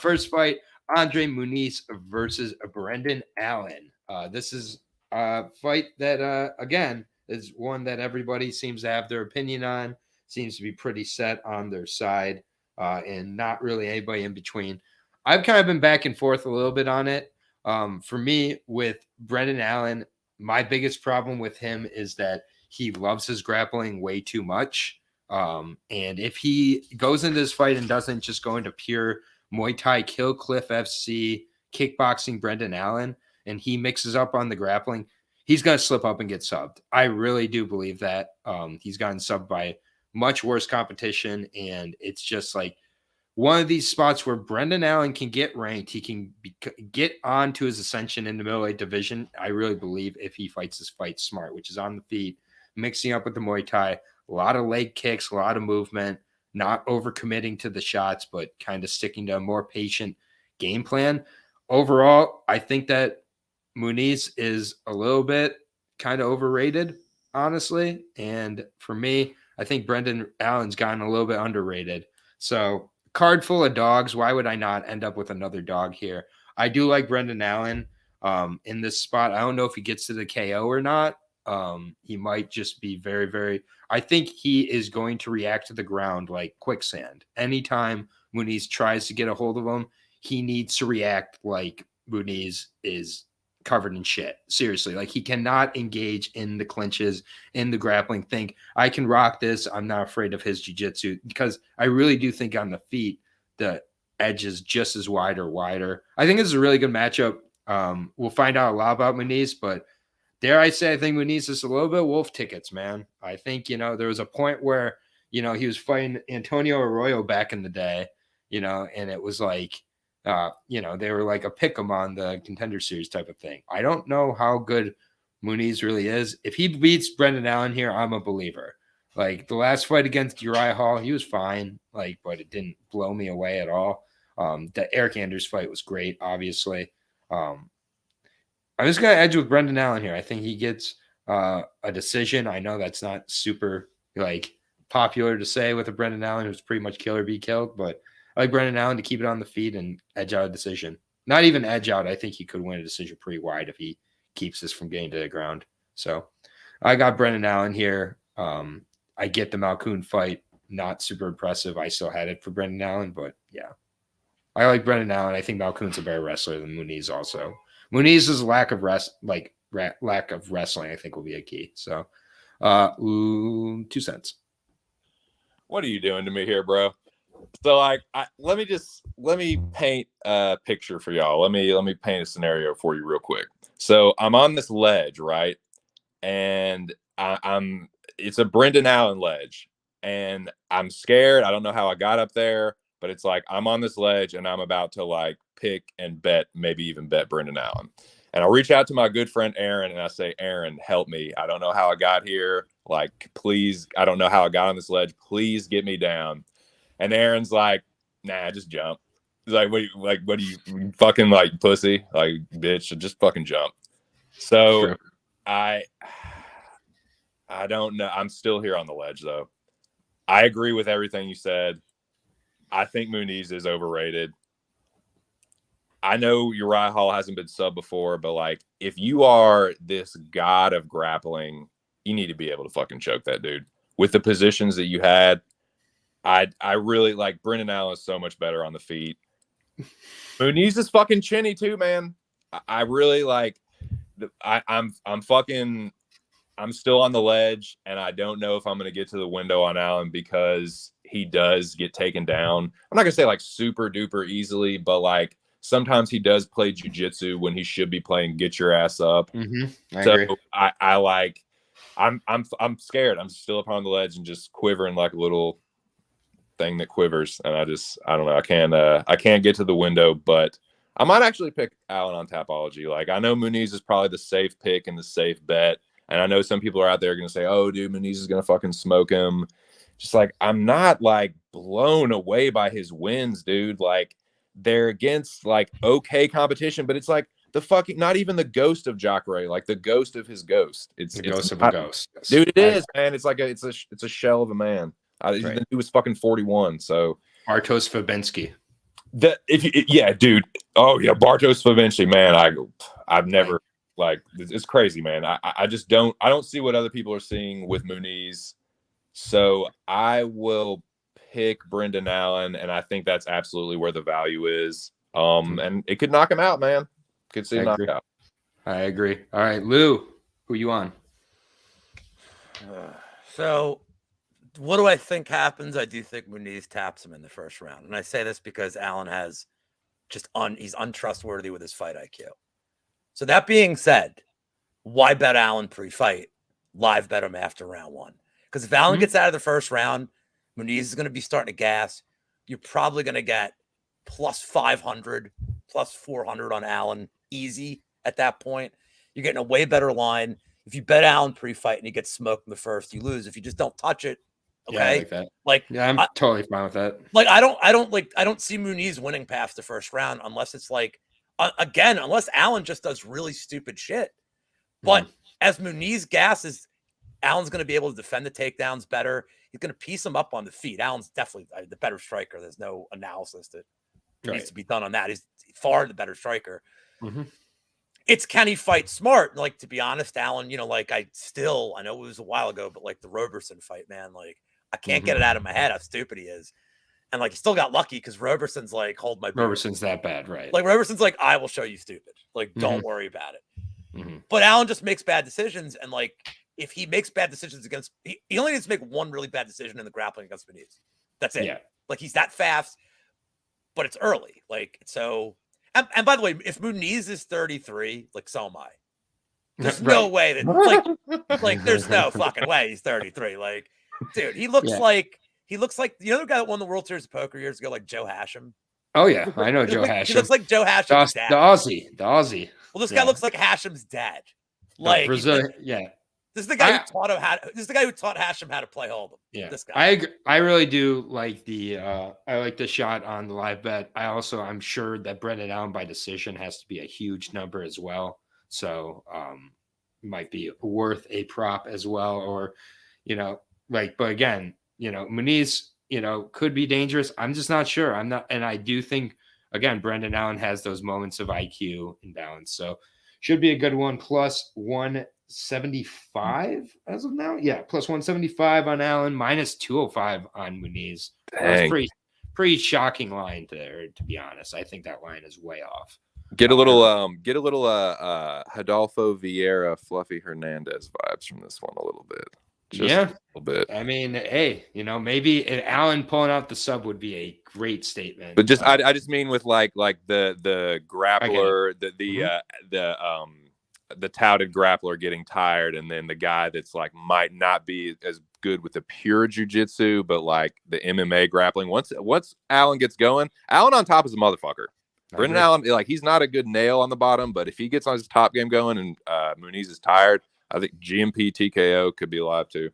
First fight, Andre Muniz versus Brendan Allen. This is a fight that, again, is one that everybody seems to have their opinion on, seems to be pretty set on their side, and not really anybody in between. I've kind of been back and forth a little bit on it. For me, with Brendan Allen, my biggest problem with him is that he loves his grappling way too much. And if he goes into this fight and doesn't just go into pure Muay Thai, Kill Cliff FC, kickboxing Brendan Allen, and he mixes up on the grappling, he's going to slip up and get subbed. I really do believe that. He's gotten subbed by much worse competition, and it's just like one of these spots where Brendan Allen can get ranked. He can get on to his ascension in the middleweight division. I really believe if he fights this fight smart, which is on the feet, mixing up with the Muay Thai, a lot of leg kicks, a lot of movement, not overcommitting to the shots, but kind of sticking to a more patient game plan. Overall, I think that Muniz is a little bit kind of overrated, honestly. And for me, I think Brendan Allen's gotten a little bit underrated. So card full of dogs. Why would I not end up with another dog here? I do like Brendan Allen in this spot. I don't know if he gets to the KO or not. He might just be very, very, I think he is going to react to the ground like quicksand. Anytime Muniz tries to get a hold of him, he needs to react like Muniz is covered in shit. Seriously, like he cannot engage in the clinches, in the grappling, think I can rock this. I'm not afraid of his jiu-jitsu, because I really do think on the feet, the edge is just as wide or wider. I think this is a really good matchup. We'll find out a lot about Muniz, but dare I say, I think Muniz is a little bit wolf tickets, man. I think, there was a point where, he was fighting Antonio Arroyo back in the day, and it was like, they were like a pick 'em on the Contender Series type of thing. I don't know how good Muniz really is. If he beats Brendan Allen here, I'm a believer. Like the last fight against Uriah Hall, he was fine, but it didn't blow me away at all. The Eric Anders fight was great, obviously. I'm just going to edge with Brendan Allen here. I think he gets a decision. I know that's not super popular to say with a Brendan Allen who's pretty much kill or be killed, but I like Brendan Allen to keep it on the feet and edge out a decision. Not even edge out. I think he could win a decision pretty wide if he keeps this from getting to the ground. So I got Brendan Allen here. I get the Malkoun fight. Not super impressive. I still had it for Brendan Allen, but yeah. I like Brendan Allen. I think Malkoun's a better wrestler than Muniz also. Muniz's lack of lack of wrestling, I think, will be a key. So 2 cents. What are you doing to me here, bro? So let me paint a picture for y'all. Let me paint a scenario for you real quick. So I'm on this ledge, right? And it's a Brendan Allen ledge, and I'm scared. I don't know how I got up there, but it's like I'm on this ledge and I'm about to pick and bet, maybe even bet Brendan Allen. And I'll reach out to my good friend Aaron and I say, Aaron, help me. I don't know how I got here. Please, I don't know how I got on this ledge. Please get me down. And Aaron's like, nah, just jump. He's like, what do you fucking pussy? Bitch, just fucking jump. So True. I don't know. I'm still here on the ledge though. I agree with everything you said. I think Muniz is overrated. I know Uriah Hall hasn't been subbed before, but if you are this god of grappling, you need to be able to fucking choke that dude. With the positions that you had, I really like Brendan Allen is so much better on the feet. Muniz is fucking chinny too, man. I really I'm still on the ledge, and I don't know if I'm going to get to the window on Allen because he does get taken down. I'm not going to say super duper easily, but sometimes he does play jiu-jitsu when he should be playing get your ass up. Mm-hmm. I so agree. I'm scared. I'm still up on the ledge and just quivering like a little thing that quivers, and I don't know. I can't get to the window, but I might actually pick Allen on Tapology. I know Muniz is probably the safe pick and the safe bet, and I know some people are out there going to say, "Oh, dude, Muniz is going to fucking smoke him." Just I'm not blown away by his wins, dude. They're against okay competition, but it's the fucking not even the ghost of Jacare, the ghost of his ghost. It's ghost of not, a ghost, yes. Dude. It is, man. It's it's a shell of a man. Right. He was fucking 41. So Bartosz Fabinski. Yeah, dude. Oh yeah, Bartosz Fabinski, man. I've never it's crazy, man. I just don't see what other people are seeing with Muniz. So I will pick Brendan Allen, and I think that's absolutely where the value is. And it could knock him out, man. Could see knockout. I agree. All right, Lou, who you on? So what do I think happens? I do think Muniz taps him in the first round. And I say this because Ailin has he's untrustworthy with his fight IQ. So that being said, why bet Ailin pre-fight? Live bet him after round 1. Because if Ailin gets out of the first round, Muniz is going to be starting to gas. You're probably going to get plus 500, plus 400 on Ailin easy at that point. You're getting a way better line. If you bet Ailin pre-fight and he gets smoked in the first, you lose. If you just don't touch it, okay. Yeah, I like that. Like, yeah, I'm totally fine with that. Like, I don't see Muniz winning past the first round unless it's like, again, unless Ailin just does really stupid shit. But as Muniz gasses, Allen's going to be able to defend the takedowns better. He's going to piece him up on the feet. Allen's definitely the better striker. There's no analysis that needs to be done on that. He's far the better striker. It's can he fight smart? Like, to be honest, Ailin, like I know it was a while ago, but like the Roberson fight, man, like I can't get it out of my head how stupid he is. And like he still got lucky because Roberson's like, hold my boot. Roberson's that bad, right? Like Roberson's like, I will show you stupid. Like, don't worry about it. But Ailin just makes bad decisions. And like, if he makes bad decisions against, he only needs to make one really bad decision in the grappling against Muniz. That's it. Yeah. Like he's that fast, but it's early. Like, so, and by the way, if Muniz is 33, like so am I. There's no way that like there's no fucking way he's 33. Like, dude, he looks like the other guy that won the World Series of Poker years ago, like Joe Hashem. Oh yeah, I know Joe Hashem. He looks like Joe Hashem's dad. The Aussie. Well, this guy looks like Hashem's dad. Like Brazil, yeah. This is the guy who taught Hashem how to play Hold'em. Yeah, this guy. I really do like I like the shot on the live bet. I'm sure that Brendan Allen by decision has to be a huge number as well. So might be worth a prop as well, or but again, Muniz, could be dangerous. I'm just not sure. I'm not, and I do think again, Brendan Allen has those moments of IQ and balance. So should be a good one. Plus 175 as of now. Yeah, plus 175 on Allen, minus 205 on Muniz. That's pretty shocking line there, to be honest. I think that line is way off. Get a little Rodolfo Vieira, Fluffy Hernandez vibes from this one a little bit. Just a little bit. I mean, hey, maybe Allen pulling out the sub would be a great statement. But just I just mean with like the grappler, the touted grappler getting tired, and then the guy that's like might not be as good with the pure jiu-jitsu, but like the MMA grappling. Once Allen gets going, Allen on top is a motherfucker. Brendan Allen, like he's not a good nail on the bottom, but if he gets on his top game going and Muniz is tired, I think GMP TKO could be alive too.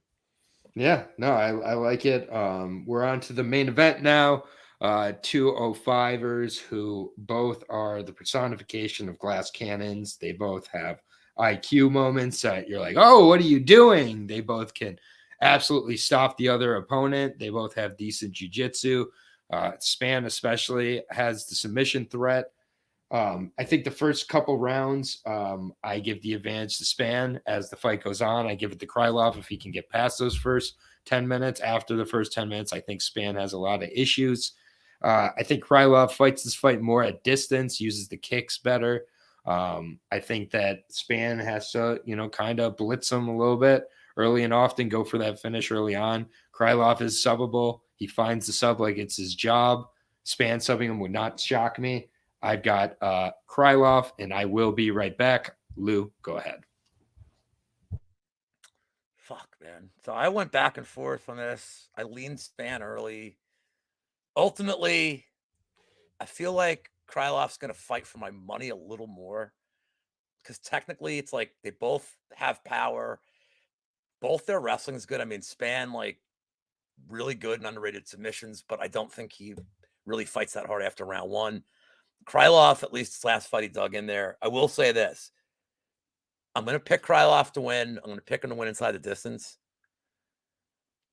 Yeah, no, I like it. We're on to the main event now. 205ers who both are the personification of glass cannons. They both have IQ moments that you're like, oh, what are you doing? They both can absolutely stop the other opponent. They both have decent jiu-jitsu. Spann especially has the submission threat. I think the first couple rounds, I give the advantage to Spann. As the fight goes on, I give it to Krylov if he can get past those first 10 minutes. After the first 10 minutes, I think Spann has a lot of issues. I think Krylov fights this fight more at distance, uses the kicks better. I think that Spann has to, kind of blitz him a little bit early and often, go for that finish early on. Krylov is subbable. He finds the sub like it's his job. Spann subbing him would not shock me. I've got Krylov, and I will be right back. Lou, go ahead. Fuck, man. So I went back and forth on this. I leaned Spann early. Ultimately, I feel like Krylov's going to fight for my money a little more because technically it's like they both have power. Both their wrestling is good. I mean, Spann, like, really good and underrated submissions, but I don't think he really fights that hard after round one. Krylov, at least his last fight, he dug in there. I will say this. I'm going to pick Krylov to win. I'm going to pick him to win inside the distance.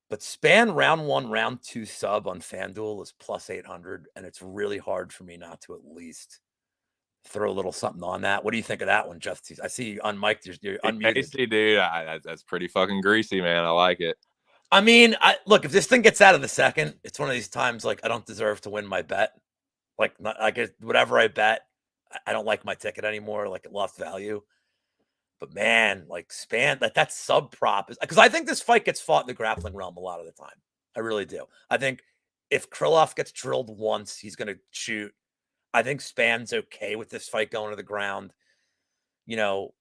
But Spann round one, round two sub on FanDuel is plus 800, and it's really hard for me not to at least throw a little something on that. What do you think of that one, Justice? I see you unmiked. You're unmuted. Tasty, dude. That's pretty fucking greasy, man. I like it. I mean, look, if this thing gets out of the second, it's one of these times like I don't deserve to win my bet. Like, I guess whatever I bet, I don't like my ticket anymore. Like, it lost value. But man, like Spann, that sub prop is because I think this fight gets fought in the grappling realm a lot of the time. I really do. I think if Krylov gets drilled once, he's going to shoot. I think Spann's okay with this fight going to the ground. You know,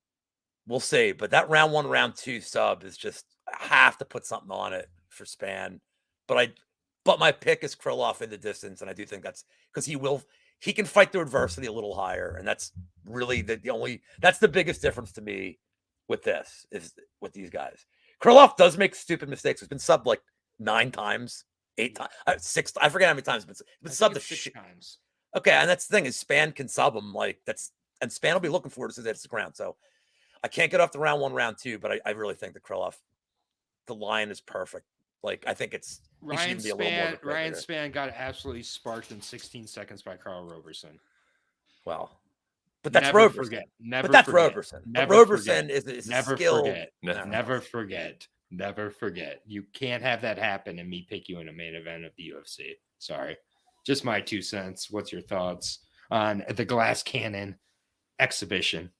we'll see. But that round 1, round 2 sub is just, I have to put something on it for Spann. But my pick is Krylov in the distance, and I do think that's because he can fight through adversity a little higher, and that's really that's the biggest difference to me with this is with these guys. Krylov does make stupid mistakes. It's been subbed like 9 times, 8 times, 6. I forget how many times, but it's been subbed to 6 times. Okay, and that's the thing is Spann can sub him and Spann will be looking for it as soon as it's the ground. So I can't get off the round 1, round 2, but I really think the Krylov, the line is perfect. Like, I think it's Ryan Spann got absolutely sparked in 16 seconds by Carl Roberson. Wow. But that's Never Roberson. Forget. Never but that's forget. Roberson. Never but Roberson forget. is Never a skill. Forget. Never forget. Never forget. You can't have that happen and me pick you in a main event of the UFC. Sorry. Just my 2 cents. What's your thoughts on the glass cannon exhibition?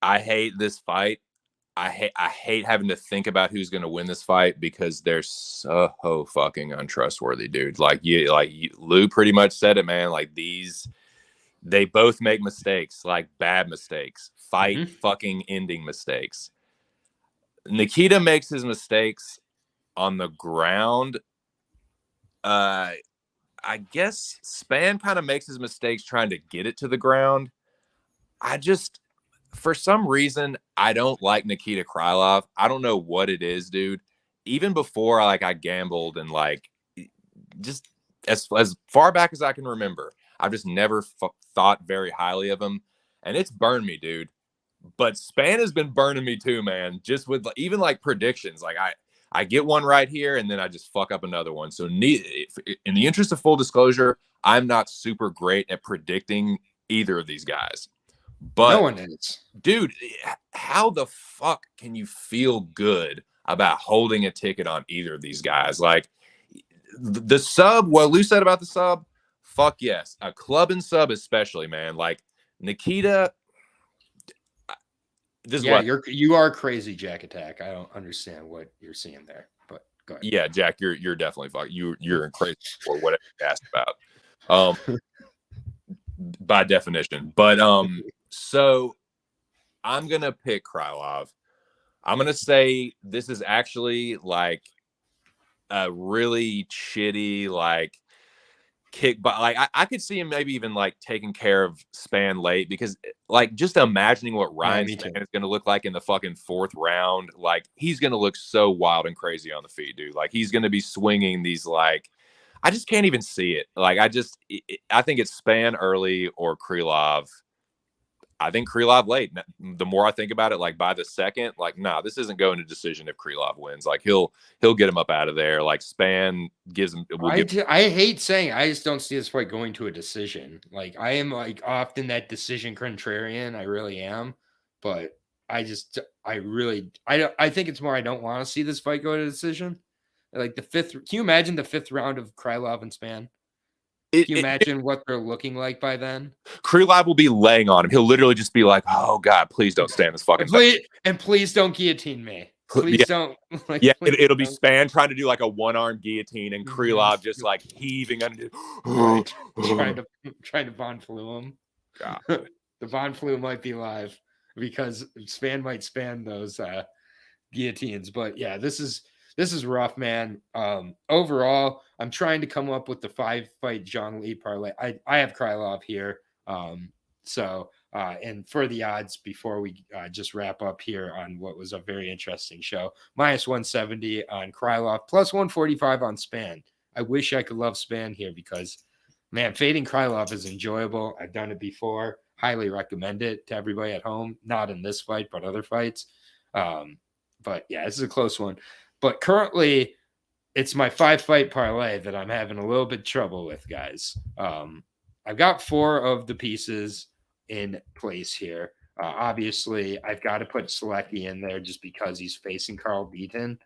I hate this fight. I hate having to think about who's going to win this fight because they're so fucking untrustworthy, dude. Lou pretty much said it, man. Like they both make mistakes, like bad mistakes, fight fucking ending mistakes. Nikita makes his mistakes on the ground. I guess Spann kind of makes his mistakes trying to get it to the ground. For some reason, I don't like Nikita Krylov. I don't know what it is, dude. Even before I gambled and just as far back as I can remember, I've just never thought very highly of him. And it's burned me, dude. But Spann has been burning me too, man. Just with even predictions. I get one right here and then I just fuck up another one. So in the interest of full disclosure, I'm not super great at predicting either of these guys. But no one is. Dude, how the fuck can you feel good about holding a ticket on either of these guys? Like the sub, what Lou said about the sub, fuck yes. A club and sub especially, man. Like Nikita, you are crazy, Jack Attack. I don't understand what you're seeing there, but go ahead. Yeah, Jack, you're definitely fuck. You're crazy for whatever you asked about. By definition. But so I'm going to pick Krylov. I'm going to say this is actually like a really shitty kick, but I could see him maybe even taking care of Spann late because just imagining what Ryan Spann is going to look like in the fucking 4th round. He's going to look so wild and crazy on the feet, dude. He's going to be swinging these I just can't even see it. I think it's Spann early or Krylov. I think Krylov late. The more I think about it, by the second, this isn't going to decision if Krylov wins. He'll get him up out of there. Spann gives him. I hate saying I just don't see this fight going to a decision. I am often that decision contrarian. I really am, but I think it's more I don't want to see this fight go to a decision. The 5th. Can you imagine the 5th round of Krylov and Spann? Can you imagine what they're looking like by then? Krylov will be laying on him. He'll literally just be like, "Oh God, please don't stand this fucking please don't guillotine me. Please don't." It'll be Spann trying to do a 1-arm guillotine, and Krylov just heaving under, trying to Von Flu him. God. The Von Flu might be live because Spann might span those guillotines. But yeah, this is rough, man. Overall, I'm trying to come up with the 5-fight John Lee parlay. I have Krylov here. And for the odds before we just wrap up here on what was a very interesting show, -170 on Krylov, +145 on Spann. I wish I could love Spann here because, man, fading Krylov is enjoyable. I've done it before. Highly recommend it to everybody at home. Not in this fight, but other fights. But yeah, this is a close one. But currently, it's my 5-fight parlay that I'm having a little bit trouble with, guys. I've got 4 of the pieces in place here. Obviously, I've got to put Solecki in there just because he's facing Carl Deaton.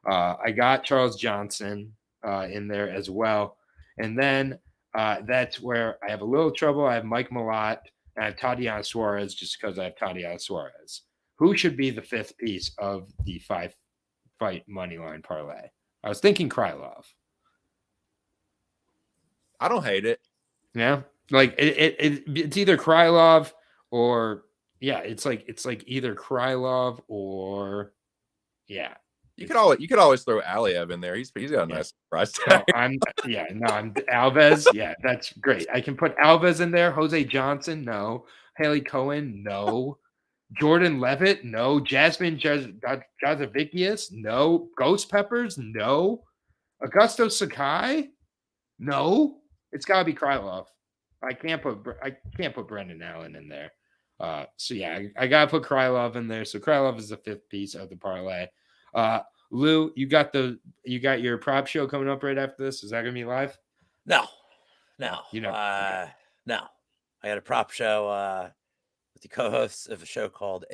I got Charles Johnson in there as well. And then That's where I have a little trouble. I have Mike Malott and I have Tatiana Suarez just because I have Tatiana Suarez. Who should be the fifth piece of the 5-fight money line parlay? I was thinking Krylov. I don't hate it. Yeah, like it's either Krylov or it's like either Krylov or You could always throw Aliev in there. He's got a nice price tag. I'm Alves. Yeah, that's great. I can put Alves in there. Jose Johnson, no. Haley Cowan, no. Jordan Leavitt, no. Jasmine Jasudavicius, no. Ghost Peppers, no. Augusto Sakai, no. It's got to be Krylov. I can't put Brendan Allen in there. I gotta put Krylov in there. So Krylov is the fifth piece of the parlay. Lou, you got your prop show coming up right after this. Is that gonna be live? No. You know, no. I got a prop show with the co-hosts of a show called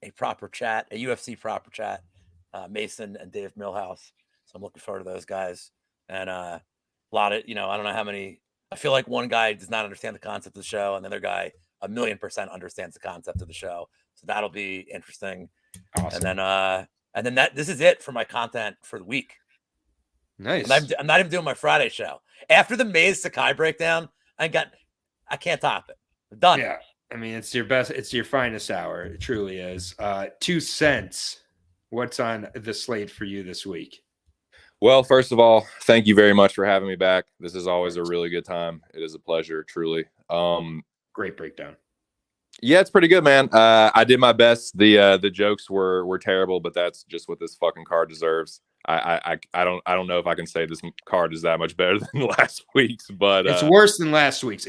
a Proper Chat, a UFC Proper Chat, Mason and Dave Millhouse. So I'm looking forward to those guys. And a lot of, I don't know how many. I feel like one guy does not understand the concept of the show, and the other guy 1,000,000% understands the concept of the show. So that'll be interesting. awesome. And then this is it for my content for the week. Nice. I'm not even doing my Friday show. After the Maze Sakai breakdown, I can't top it. I'm done. Yeah. I mean, it's your best, it's your finest hour. It truly is. 2 cents. What's on the slate for you this week? Well, first of all, thank you very much for having me back. This is always a really good time. It is a pleasure, truly. Great breakdown. Yeah, it's pretty good, man. I did my best. The jokes were terrible, but that's just what this fucking card deserves. I don't know if I can say this card is that much better than last week's, but it's worse than last week's.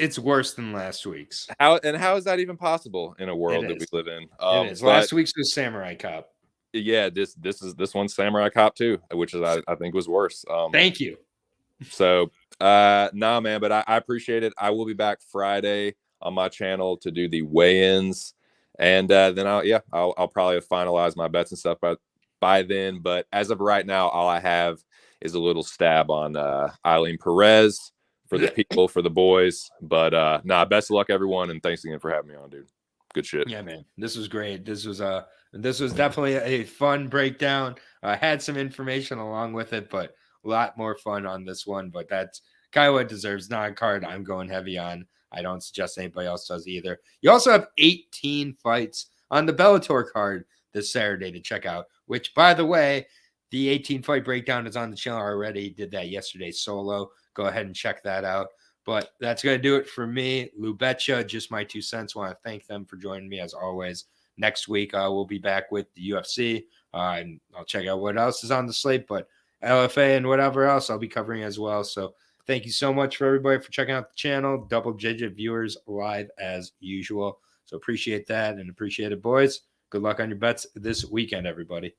How is that even possible in a world that we live in? It is. Last week's was Samurai Cop. Yeah, this one's Samurai Cop too, which is I think was worse. Thank you. So nah, man, but I appreciate it. I will be back Friday on my channel to do the weigh-ins, and then I'll probably finalize my bets and stuff by then. But as of right now, all I have is a little stab on Ailin Perez for the people, for the boys. But best of luck, everyone, and thanks again for having me on, dude. Good shit. Yeah, man. This was great. This was definitely a fun breakdown. I had some information along with it, but a lot more fun on this one. But that's kind of what it deserves. Not a card I'm going heavy on. I don't suggest anybody else does either. You also have 18 fights on the Bellator card this Saturday to check out, which, by the way, the 18-fight breakdown is on the channel already. Did that yesterday solo. Go ahead and check that out. But that's going to do it for me. Lou Betya, just my 2 cents. Want to thank them for joining me as always. Next week, we'll be back with the UFC, and I'll check out what else is on the slate. But LFA and whatever else I'll be covering as well. So thank you so much for everybody for checking out the channel. Double-digit viewers live as usual. So appreciate that and appreciate it, boys. Good luck on your bets this weekend, everybody.